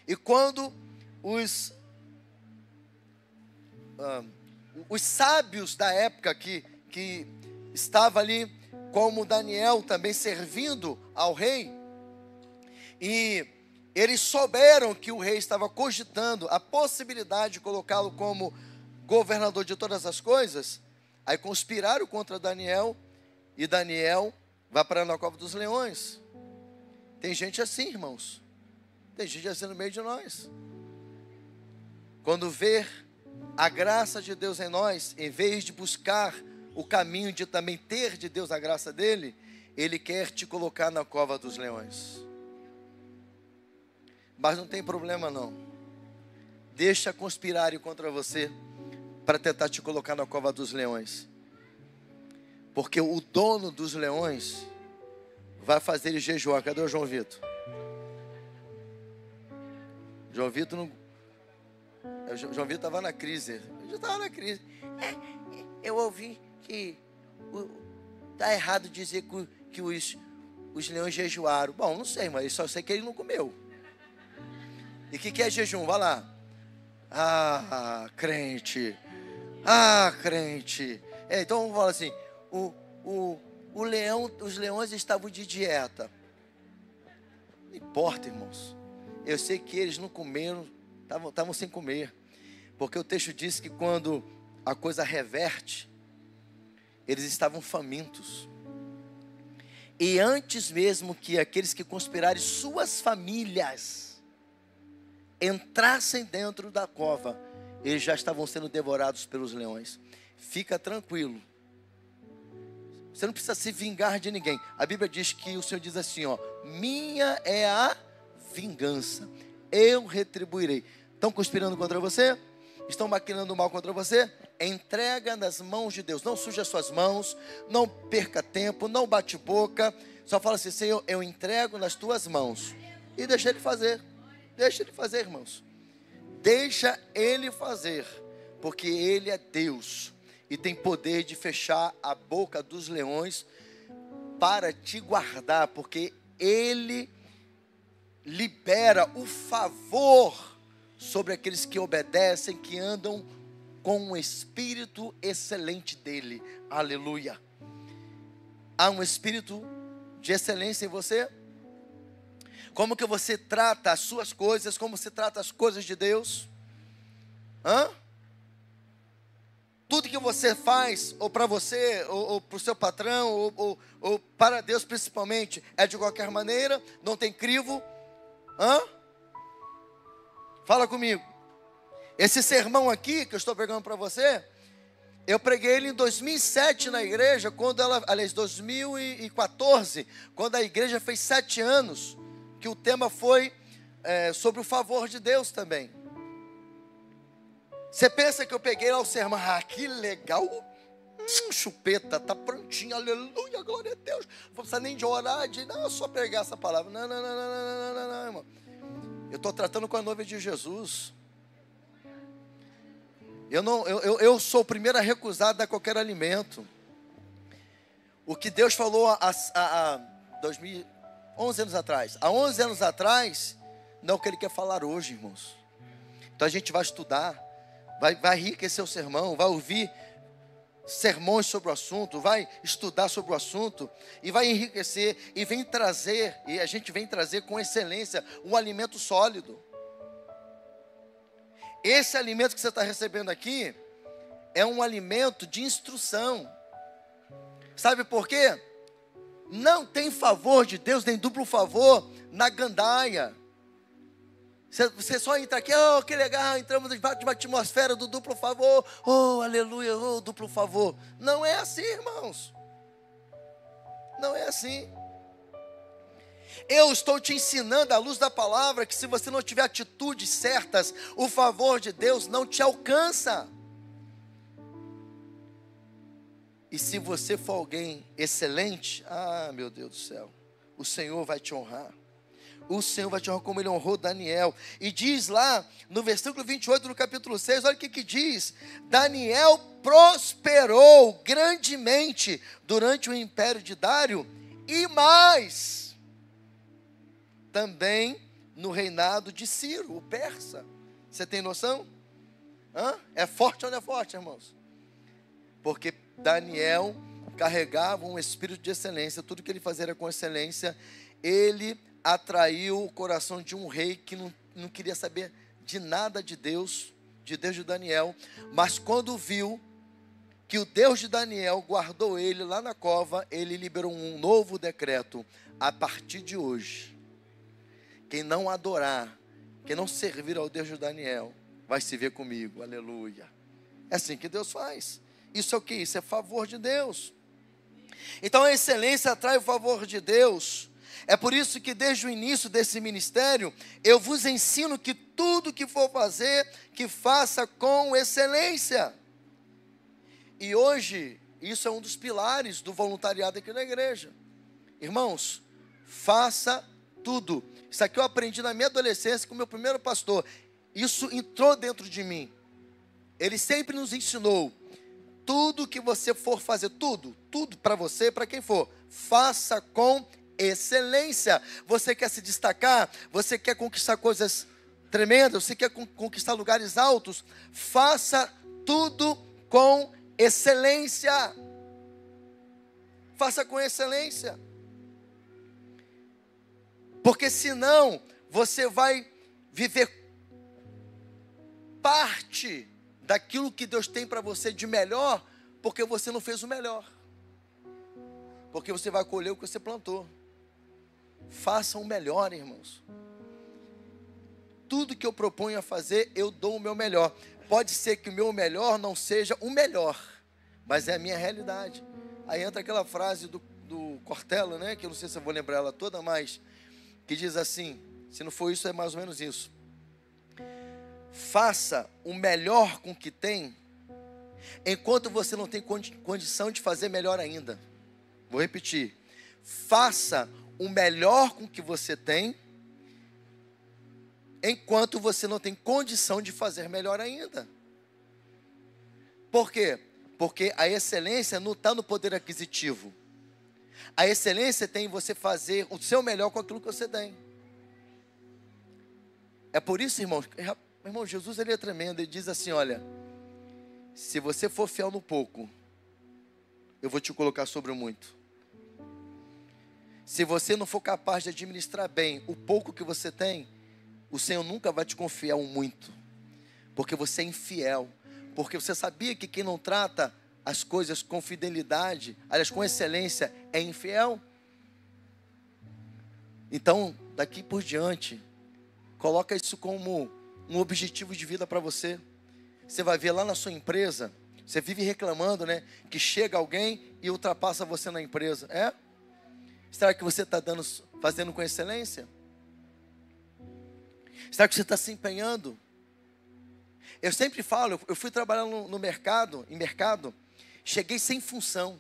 e quando os sábios da época que estavam ali, como Daniel também servindo ao rei, e eles souberam que o rei estava cogitando a possibilidade de colocá-lo como governador de todas as coisas, aí conspiraram contra Daniel, e Daniel vai parar na cova dos leões. Tem gente assim, irmãos. Tem gente assim no meio de nós. Quando vê a graça de Deus em nós, em vez de buscar o caminho de também ter de Deus a graça dele, ele quer te colocar na cova dos leões. Mas não tem problema não. Deixa conspirarem contra você para tentar te colocar na cova dos leões. Porque o dono dos leões vai fazer ele jejuar. Cadê o João Vitor? João Vitor não... João Vitor estava na crise. Eu já estava na crise. Eu ouvi que está errado dizer que os leões jejuaram. Bom, não sei, mas só sei que ele não comeu. E o que é jejum? Vai lá. Ah, crente. Ah, crente. Então vamos falar assim. Os leões estavam de dieta. Não importa, irmãos. Eu sei que eles não comeram, estavam sem comer. Porque o texto diz que quando a coisa reverte, eles estavam famintos. E antes mesmo que aqueles que conspirarem suas famílias entrassem dentro da cova, eles já estavam sendo devorados pelos leões. Fica tranquilo. Você não precisa se vingar de ninguém. A Bíblia diz que o Senhor diz assim, ó: minha é a vingança, eu retribuirei. Estão conspirando contra você? Estão maquinando mal contra você? Entrega nas mãos de Deus. Não suje as suas mãos, não perca tempo, não bate boca. Só fala assim: Senhor, eu entrego nas tuas mãos. E deixa Ele fazer. Deixa Ele fazer, irmãos. Deixa Ele fazer. Porque Ele é Deus. E tem poder de fechar a boca dos leões para te guardar. Porque Ele libera o favor sobre aqueles que obedecem, que andam com um espírito excelente dele. Aleluia. Há um espírito de excelência em você? Como que você trata as suas coisas? Como você trata as coisas de Deus? Tudo que você faz, ou para você, ou para o seu patrão, ou para Deus principalmente, é de qualquer maneira? Não tem crivo? Fala comigo. Esse sermão aqui que eu estou pregando para você, eu preguei ele em 2007 na igreja, aliás, 2014, quando a igreja fez 7 anos, que o tema foi sobre o favor de Deus também. Você pensa que eu peguei lá o sermão, que legal, chupeta, tá prontinho, aleluia, glória a Deus, não precisa nem de orar, não, só pregar essa palavra. Não, irmão. Eu estou tratando com a noiva de Jesus. Eu sou o primeiro a recusar dar qualquer alimento. O que Deus falou há 11 anos atrás. Há 11 anos atrás, não é o que Ele quer falar hoje, irmãos. Então a gente vai estudar, vai enriquecer o sermão, vai ouvir sermões sobre o assunto, vai estudar sobre o assunto e vai enriquecer e a gente vem trazer com excelência um alimento sólido. Esse alimento que você está recebendo aqui é um alimento de instrução. Sabe por quê? Não tem favor de Deus, nem duplo favor na gandaia. Você só entra aqui, que legal, entramos debaixo de uma atmosfera do duplo favor, aleluia, duplo favor. Não é assim, irmãos. Não é assim. Eu estou te ensinando à luz da palavra que se você não tiver atitudes certas, o favor de Deus não te alcança. E se você for alguém excelente, meu Deus do céu, o Senhor vai te honrar. O Senhor vai te honrar como Ele honrou Daniel. E diz lá, no versículo 28 do capítulo 6, olha o que diz: Daniel prosperou grandemente durante o império de Dário, e mais, também no reinado de Ciro, o persa. Você tem noção? É forte ou não é forte, irmãos? Porque Daniel carregava um espírito de excelência. Tudo que ele fazia era com excelência. Ele atraiu o coração de um rei que não queria saber de nada de Deus de Daniel, mas quando viu que o Deus de Daniel guardou ele lá na cova, ele liberou um novo decreto: a partir de hoje, quem não adorar, quem não servir ao Deus de Daniel, vai se ver comigo. Aleluia. É assim que Deus faz. Isso é o que? Isso é favor de Deus. Então a excelência atrai o favor de Deus. É por isso que desde o início desse ministério, eu vos ensino que tudo que for fazer, que faça com excelência. E hoje, isso é um dos pilares do voluntariado aqui na igreja. Irmãos, faça tudo. Isso aqui eu aprendi na minha adolescência com o meu primeiro pastor. Isso entrou dentro de mim. Ele sempre nos ensinou: tudo que você for fazer, tudo para você, para quem for, faça com excelência. Você quer se destacar? Você quer conquistar coisas tremendas? Você quer conquistar lugares altos? Faça tudo com excelência. Faça com excelência. Porque senão você vai viver parte daquilo que Deus tem para você de melhor, porque você não fez o melhor. Porque você vai colher o que você plantou. Façam o melhor, irmãos. Tudo que eu proponho a fazer, eu dou o meu melhor. Pode ser que o meu melhor não seja o melhor, mas é a minha realidade. Aí entra aquela frase do Cortella, né? Que eu não sei se eu vou lembrar ela toda, mas que diz assim, se não for isso, é mais ou menos isso. Faça o melhor com o que tem, enquanto você não tem condição de fazer melhor ainda. Vou repetir. Faça o melhor com o que você tem, enquanto você não tem condição de fazer melhor ainda. Por quê? Porque a excelência não está no poder aquisitivo. A excelência tem em você fazer o seu melhor com aquilo que você tem. É por isso, irmão, Jesus, ele é tremendo. Ele diz assim, olha, se você for fiel no pouco, eu vou te colocar sobre o muito. Se você não for capaz de administrar bem o pouco que você tem, o Senhor nunca vai te confiar um muito, porque você é infiel. Porque você sabia que quem não trata as coisas com fidelidade, aliás, com excelência, é infiel? Então, daqui por diante, coloca isso como um objetivo de vida para você. Você vai ver lá na sua empresa, você vive reclamando, né? Que chega alguém e ultrapassa você na empresa. É? Será que você está fazendo com excelência? Será que você está se empenhando? Eu sempre falo, eu fui trabalhar no mercado, cheguei sem função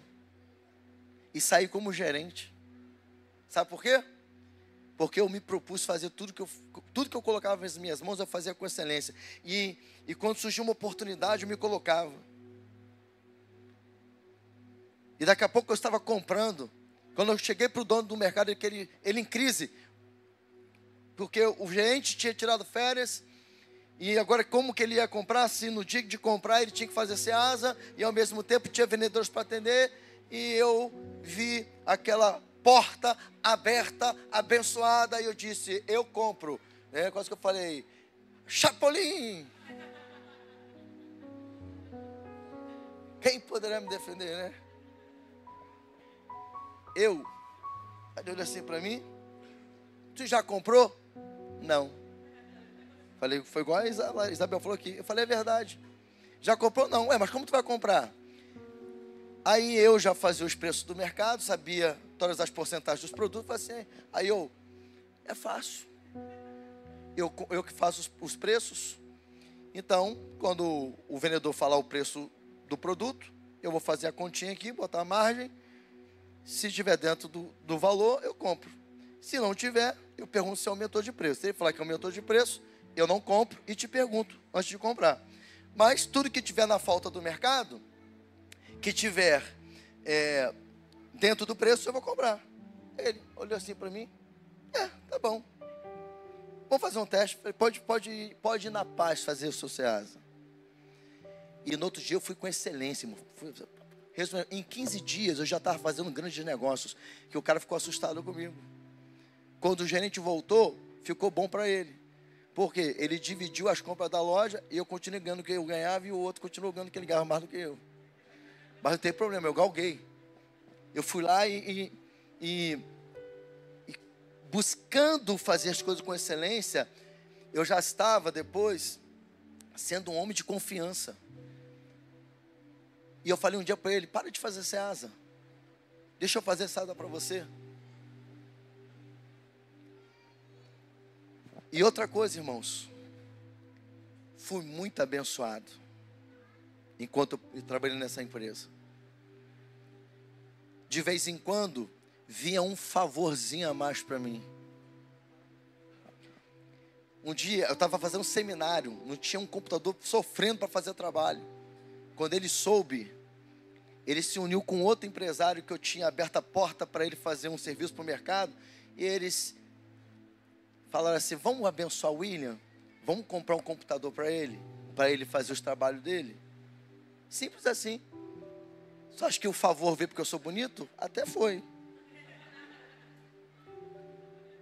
e saí como gerente. Sabe por quê? Porque eu me propus fazer tudo que eu colocava nas minhas mãos, eu fazia com excelência. E quando surgiu uma oportunidade, eu me colocava. E daqui a pouco eu estava comprando. Quando eu cheguei para o dono do mercado, ele em crise, porque o gerente tinha tirado férias, e agora como que ele ia comprar, se no dia de comprar ele tinha que fazer Ceasa, e ao mesmo tempo tinha vendedores para atender, e eu vi aquela porta aberta, abençoada, e eu disse, eu compro. Quase que eu falei, Chapolin! Quem poderá me defender, né? Ele olhou assim para mim, tu já comprou? Não. Falei, foi igual a Isabel falou aqui. Eu falei, é verdade. Já comprou? Não. Mas como tu vai comprar? Aí eu já fazia os preços do mercado, sabia todas as porcentagens dos produtos. Falei assim, aí é fácil. Eu que faço os preços. Então, quando o vendedor falar o preço do produto, eu vou fazer a continha aqui, botar a margem. Se estiver dentro do valor, eu compro. Se não tiver, eu pergunto se aumentou de preço. Se ele falar que aumentou de preço, eu não compro e te pergunto antes de comprar. Mas tudo que tiver na falta do mercado, que tiver dentro do preço, eu vou comprar. Ele olhou assim para mim, tá bom. Vamos fazer um teste. Pode ir na paz fazer o seu Ceasa. E no outro dia eu fui com excelência, irmão. Em 15 dias eu já estava fazendo grandes negócios, que o cara ficou assustado comigo. Quando o gerente voltou, ficou bom para ele. Porque ele dividiu as compras da loja e eu continuei ganhando o que eu ganhava e o outro continuou ganhando o que ele ganhava mais do que eu. Mas não tem problema, eu galguei. Eu fui lá e buscando fazer as coisas com excelência, eu já estava depois sendo um homem de confiança. E eu falei um dia para ele, para de fazer Ceasa. Deixa eu fazer Ceasa para você. E outra coisa, irmãos, fui muito abençoado enquanto eu trabalhei nessa empresa. De vez em quando, vinha um favorzinho a mais para mim. Um dia, eu estava fazendo um seminário, não tinha um computador, sofrendo para fazer trabalho. Quando ele soube, ele se uniu com outro empresário que eu tinha aberto a porta para ele fazer um serviço para o mercado, e eles falaram assim, vamos abençoar o William? Vamos comprar um computador para ele fazer os trabalhos dele? Simples assim. Só acho que o favor veio porque eu sou bonito? Até foi.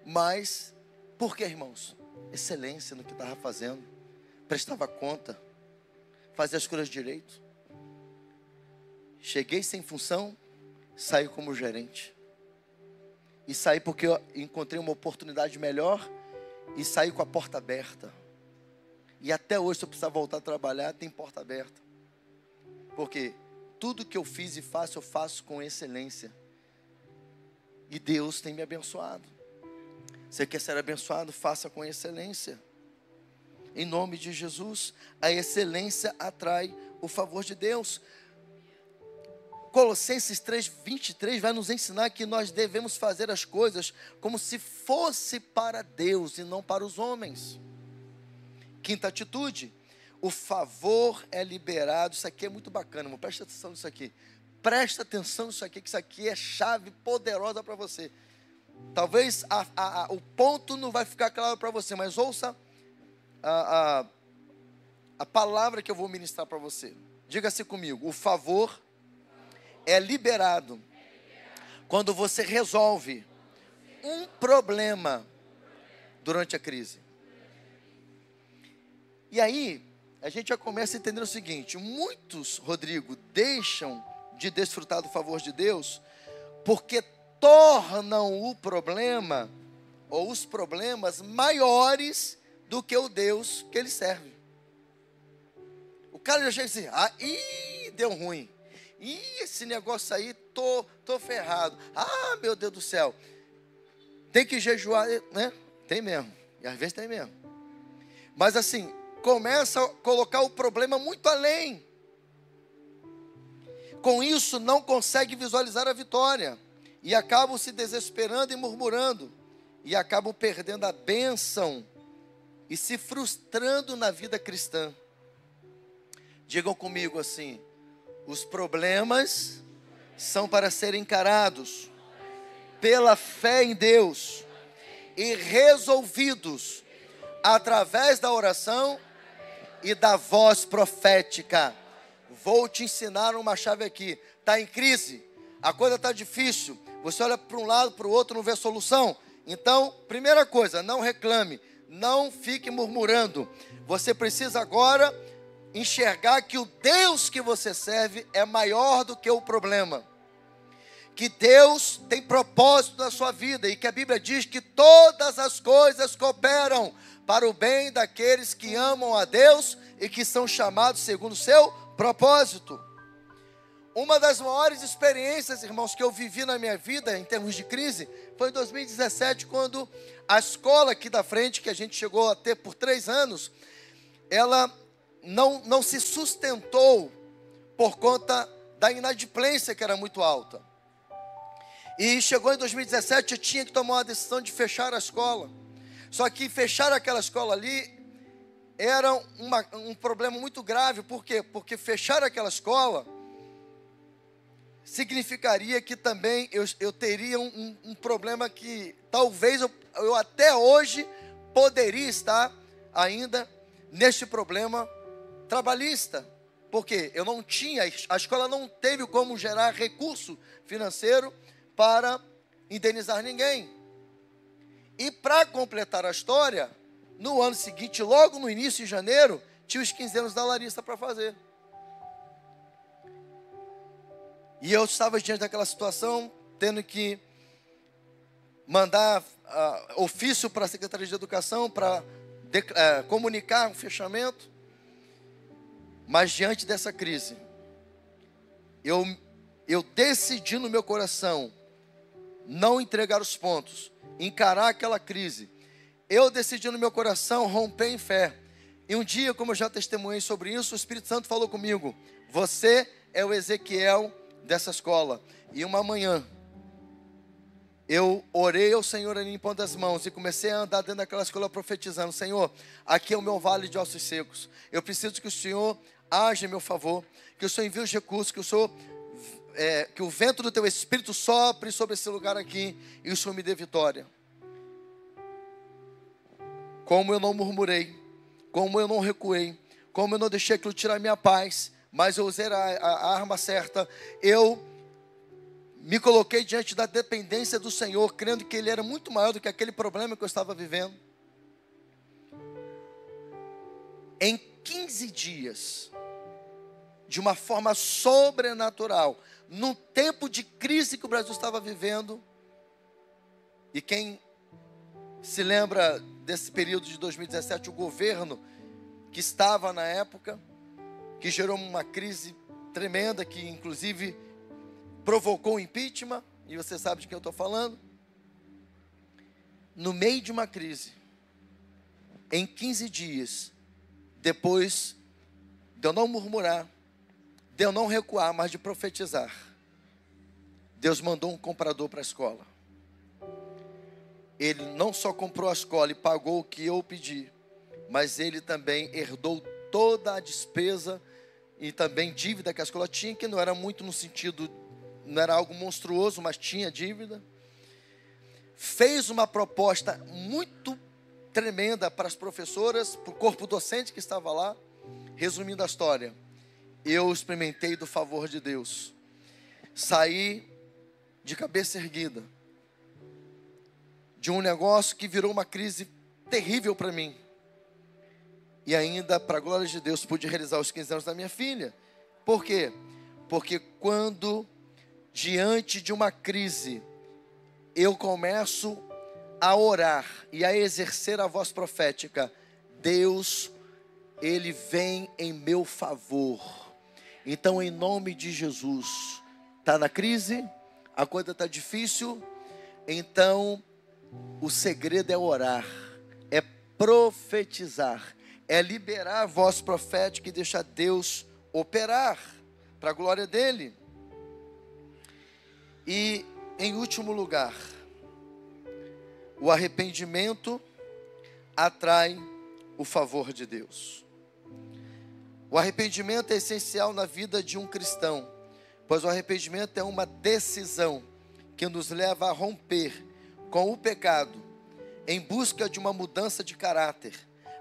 Mas, por que, irmãos? Excelência no que estava fazendo, prestava conta, fazia as coisas direito. Cheguei sem função, saí como gerente. E saí porque eu encontrei uma oportunidade melhor e saí com a porta aberta. E até hoje, se eu precisar voltar a trabalhar, tem porta aberta. Porque tudo que eu fiz e faço, eu faço com excelência. E Deus tem me abençoado. Você quer ser abençoado? Faça com excelência. Em nome de Jesus, a excelência atrai o favor de Deus. Colossenses 3:23 vai nos ensinar que nós devemos fazer as coisas como se fosse para Deus e não para os homens. Quinta atitude, o favor é liberado. Isso aqui é muito bacana, irmão. Presta atenção nisso aqui. Presta atenção nisso aqui, que isso aqui é chave poderosa para você. Talvez o ponto não vai ficar claro para você, mas ouça a palavra que eu vou ministrar para você. Diga-se comigo, o favor é liberado quando você resolve um problema durante a crise. E aí, a gente já começa a entender o seguinte: muitos, Rodrigo, deixam de desfrutar do favor de Deus porque tornam o problema ou os problemas maiores do que o Deus que ele serve. O cara já chega assim: deu ruim. Esse negócio aí, tô ferrado. Meu Deus do céu. Tem que jejuar, né? Tem mesmo. E às vezes tem mesmo. Mas assim, começa a colocar o problema muito além. Com isso, não consegue visualizar a vitória. E acabam se desesperando e murmurando. E acabam perdendo a bênção. E se frustrando na vida cristã. Digam comigo assim: os problemas são para serem encarados pela fé em Deus e resolvidos através da oração e da voz profética. Vou te ensinar uma chave aqui. Está em crise, a coisa está difícil, você olha para um lado, para o outro, não vê solução. Então, primeira coisa, não reclame, não fique murmurando. Você precisa agora enxergar que o Deus que você serve é maior do que o problema. Que Deus tem propósito na sua vida e que a Bíblia diz que todas as coisas cooperam para o bem daqueles que amam a Deus e que são chamados segundo o seu propósito. Uma das maiores experiências, irmãos, que eu vivi na minha vida em termos de crise foi em 2017, quando a escola aqui da frente, que a gente chegou a ter por 3 anos, ela não se sustentou por conta da inadimplência que era muito alta. E chegou em 2017, eu tinha que tomar uma decisão de fechar a escola. Só que fechar aquela escola ali era um problema muito grave. Por quê? Porque fechar aquela escola significaria que também eu teria um problema que talvez eu até hoje poderia estar ainda neste problema trabalhista. Porque eu não tinha, a escola não teve como gerar recurso financeiro para indenizar ninguém. E para completar a história, no ano seguinte, logo no início de janeiro, tinha os 15 anos da Larissa para fazer. E eu estava diante daquela situação, tendo que mandar ofício para a Secretaria de Educação para comunicar um fechamento. Mas diante dessa crise, eu decidi no meu coração não entregar os pontos, encarar aquela crise. Eu decidi no meu coração romper em fé. E um dia, como eu já testemunhei sobre isso, o Espírito Santo falou comigo: você é o Ezequiel dessa escola. E uma manhã, eu orei ao Senhor ali impondo as mãos e comecei a andar dentro daquela escola profetizando: Senhor, aqui é o meu vale de ossos secos. Eu preciso que o Senhor age em meu favor, que o Senhor envie os recursos, que o Senhor, que o vento do teu Espírito sopre sobre esse lugar aqui e o Senhor me dê vitória. Como eu não murmurei, como eu não recuei, como eu não deixei aquilo tirar minha paz, mas eu usei a arma certa, eu me coloquei diante da dependência do Senhor, crendo que Ele era muito maior do que aquele problema que eu estava vivendo. Em 15 dias, de uma forma sobrenatural, no tempo de crise que o Brasil estava vivendo, e quem se lembra desse período de 2017, o governo que estava na época, que gerou uma crise tremenda, que inclusive provocou o impeachment, e você sabe de quem eu estou falando. No meio de uma crise, em 15 dias, depois de eu não murmurar, de eu não recuar, mas de profetizar, Deus mandou um comprador para a escola. Ele não só comprou a escola e pagou o que eu pedi, mas ele também herdou toda a despesa e também dívida que a escola tinha, que não era muito no sentido, não era algo monstruoso, mas tinha dívida. Fez uma proposta muito tremenda para as professoras, para o corpo docente que estava lá. Resumindo a história, eu experimentei do favor de Deus. Saí de cabeça erguida de um negócio que virou uma crise terrível para mim. E ainda, para a glória de Deus, pude realizar os 15 anos da minha filha. Por quê? Porque quando, diante de uma crise, eu começo a orar e a exercer a voz profética, Deus, Ele vem em meu favor. Então, em nome de Jesus, está na crise, a coisa está difícil, então o segredo é orar, é profetizar, é liberar a voz profética e deixar Deus operar para a glória dele. E em último lugar, o arrependimento atrai o favor de Deus. O arrependimento é essencial na vida de um cristão, pois o arrependimento é uma decisão que nos leva a romper com o pecado, em busca de uma mudança de caráter,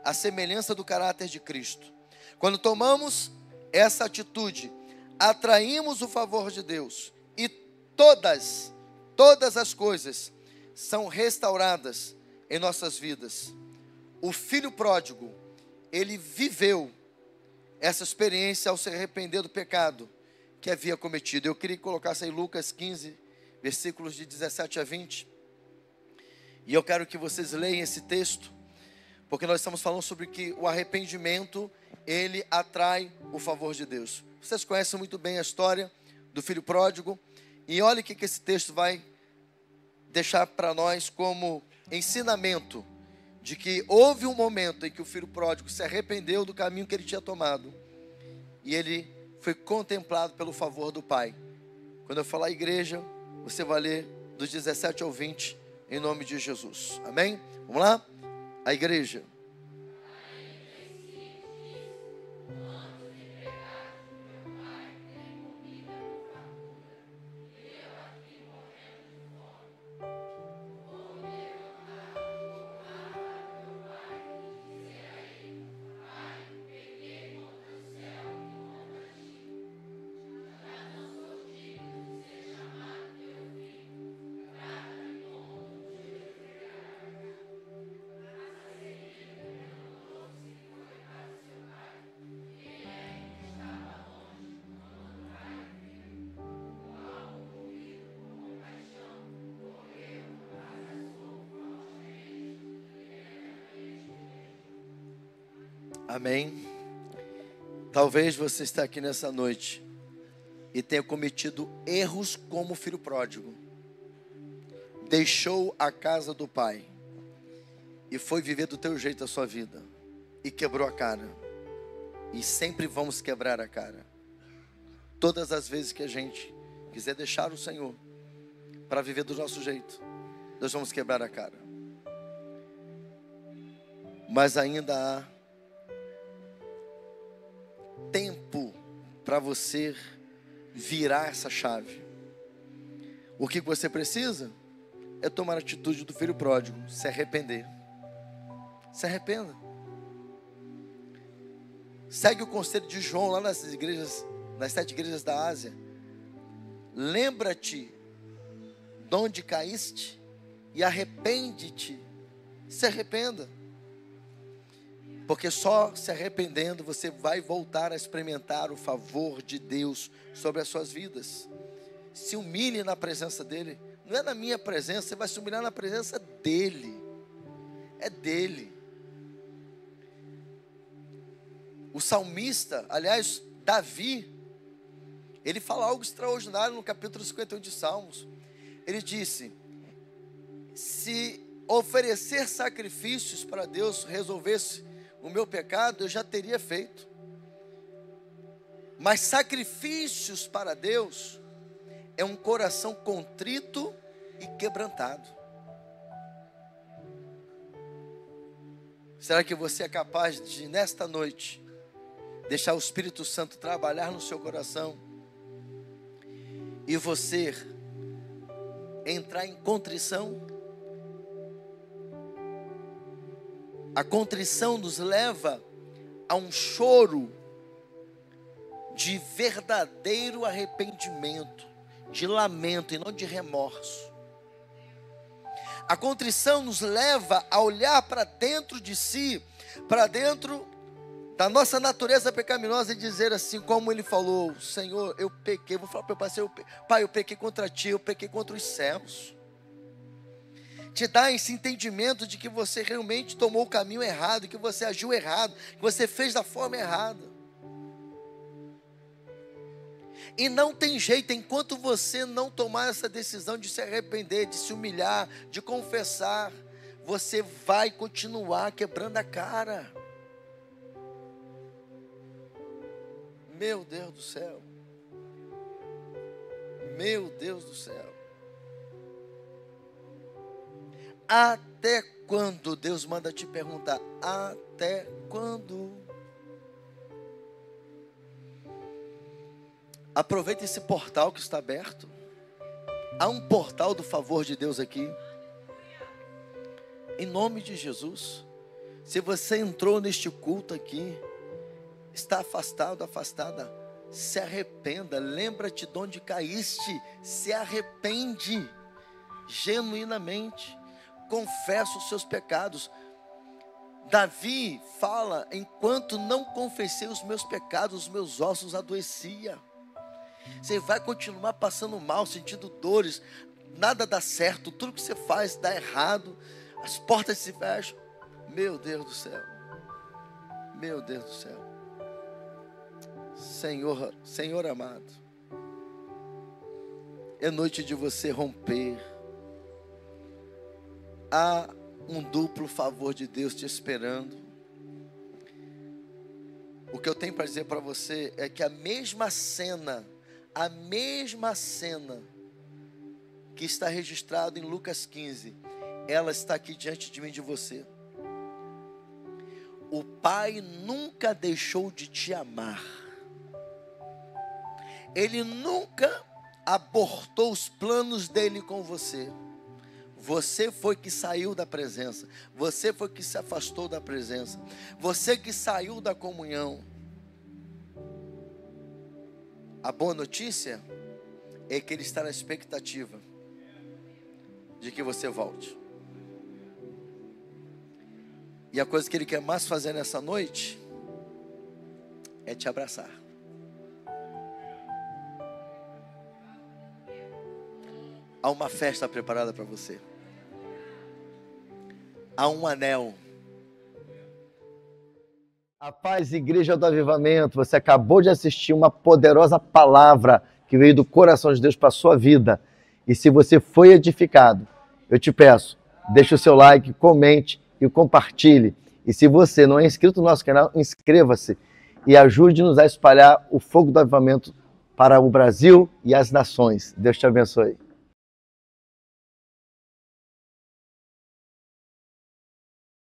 a semelhança do caráter de Cristo. Quando tomamos essa atitude, atraímos o favor de Deus, e todas as coisas são restauradas em nossas vidas. O filho pródigo, ele viveu essa experiência ao se arrepender do pecado que havia cometido. Eu queria que colocasse aí Lucas 15, versículos de 17 a 20. E eu quero que vocês leiam esse texto, porque nós estamos falando sobre que o arrependimento, ele atrai o favor de Deus. Vocês conhecem muito bem a história do filho pródigo, e olha o que esse texto vai deixar para nós como ensinamento, de que houve um momento em que o filho pródigo se arrependeu do caminho que ele tinha tomado, e ele foi contemplado pelo favor do Pai. Quando eu falar igreja, você vai ler dos 17 ao 20, em nome de Jesus. Amém? Vamos lá? A igreja. Amém. Talvez você está aqui nessa noite e tenha cometido erros como o filho pródigo. Deixou a casa do pai e foi viver do teu jeito a sua vida e quebrou a cara. E sempre vamos quebrar a cara. Todas as vezes que a gente quiser deixar o Senhor para viver do nosso jeito, nós vamos quebrar a cara. Mas ainda há tempo para você virar essa chave. O que você precisa é tomar a atitude do filho pródigo, se arrepender. Se arrependa. Segue o conselho de João lá nas 7 igrejas da Ásia. Lembra-te donde caíste e arrepende-te. Se arrependa. Porque só se arrependendo você vai voltar a experimentar o favor de Deus sobre as suas vidas. Se humilhe na presença dEle. Não é na minha presença, você vai se humilhar na presença dEle. É dEle. O salmista, aliás, Davi, ele fala algo extraordinário no capítulo 51 de Salmos. Ele disse: se oferecer sacrifícios para Deus resolvesse o meu pecado, eu já teria feito. Mas sacrifícios para Deus é um coração contrito e quebrantado. Será que você é capaz de, nesta noite, deixar o Espírito Santo trabalhar no seu coração e você entrar em contrição? A contrição nos leva a um choro de verdadeiro arrependimento, de lamento e não de remorso. A contrição nos leva a olhar para dentro de si, para dentro da nossa natureza pecaminosa e dizer assim, como ele falou: Senhor, eu pequei. Vou falar para o Pai, eu pequei contra ti, eu pequei contra os céus. Te dá esse entendimento de que você realmente tomou o caminho errado, que você agiu errado, que você fez da forma errada. E não tem jeito, enquanto você não tomar essa decisão de se arrepender, de se humilhar, de confessar, você vai continuar quebrando a cara. Meu Deus do céu. Meu Deus do céu. Até quando? Deus manda te perguntar. Até quando? Aproveita esse portal que está aberto. Há um portal do favor de Deus aqui. Em nome de Jesus. Se você entrou neste culto aqui, está afastado, afastada, se arrependa. Lembra-te de onde caíste. Se arrepende genuinamente. Confessa os seus pecados. Davi fala: enquanto não confessei os meus pecados, os meus ossos adoeciam. Você vai continuar passando mal, sentindo dores, nada dá certo, tudo que você faz dá errado, as portas se fecham. Meu Deus do céu. Meu Deus do céu. Senhor amado, é noite de você romper. Há um duplo favor de Deus te esperando. O que eu tenho para dizer para você é que a mesma cena que está registrada em Lucas 15, ela está aqui diante de mim, de você. O Pai nunca deixou de te amar. Ele nunca abortou os planos dele com você. Você foi que saiu da presença. Você foi que se afastou da presença. Você que saiu da comunhão. A boa notícia é que Ele está na expectativa de que você volte. E a coisa que Ele quer mais fazer nessa noite é te abraçar. Há uma festa preparada para você. Há um anel. A paz, Igreja do Avivamento. Você acabou de assistir uma poderosa palavra que veio do coração de Deus para a sua vida. E se você foi edificado, eu te peço, deixe o seu like, comente e compartilhe. E se você não é inscrito no nosso canal, inscreva-se e ajude-nos a espalhar o fogo do avivamento para o Brasil e as nações. Deus te abençoe.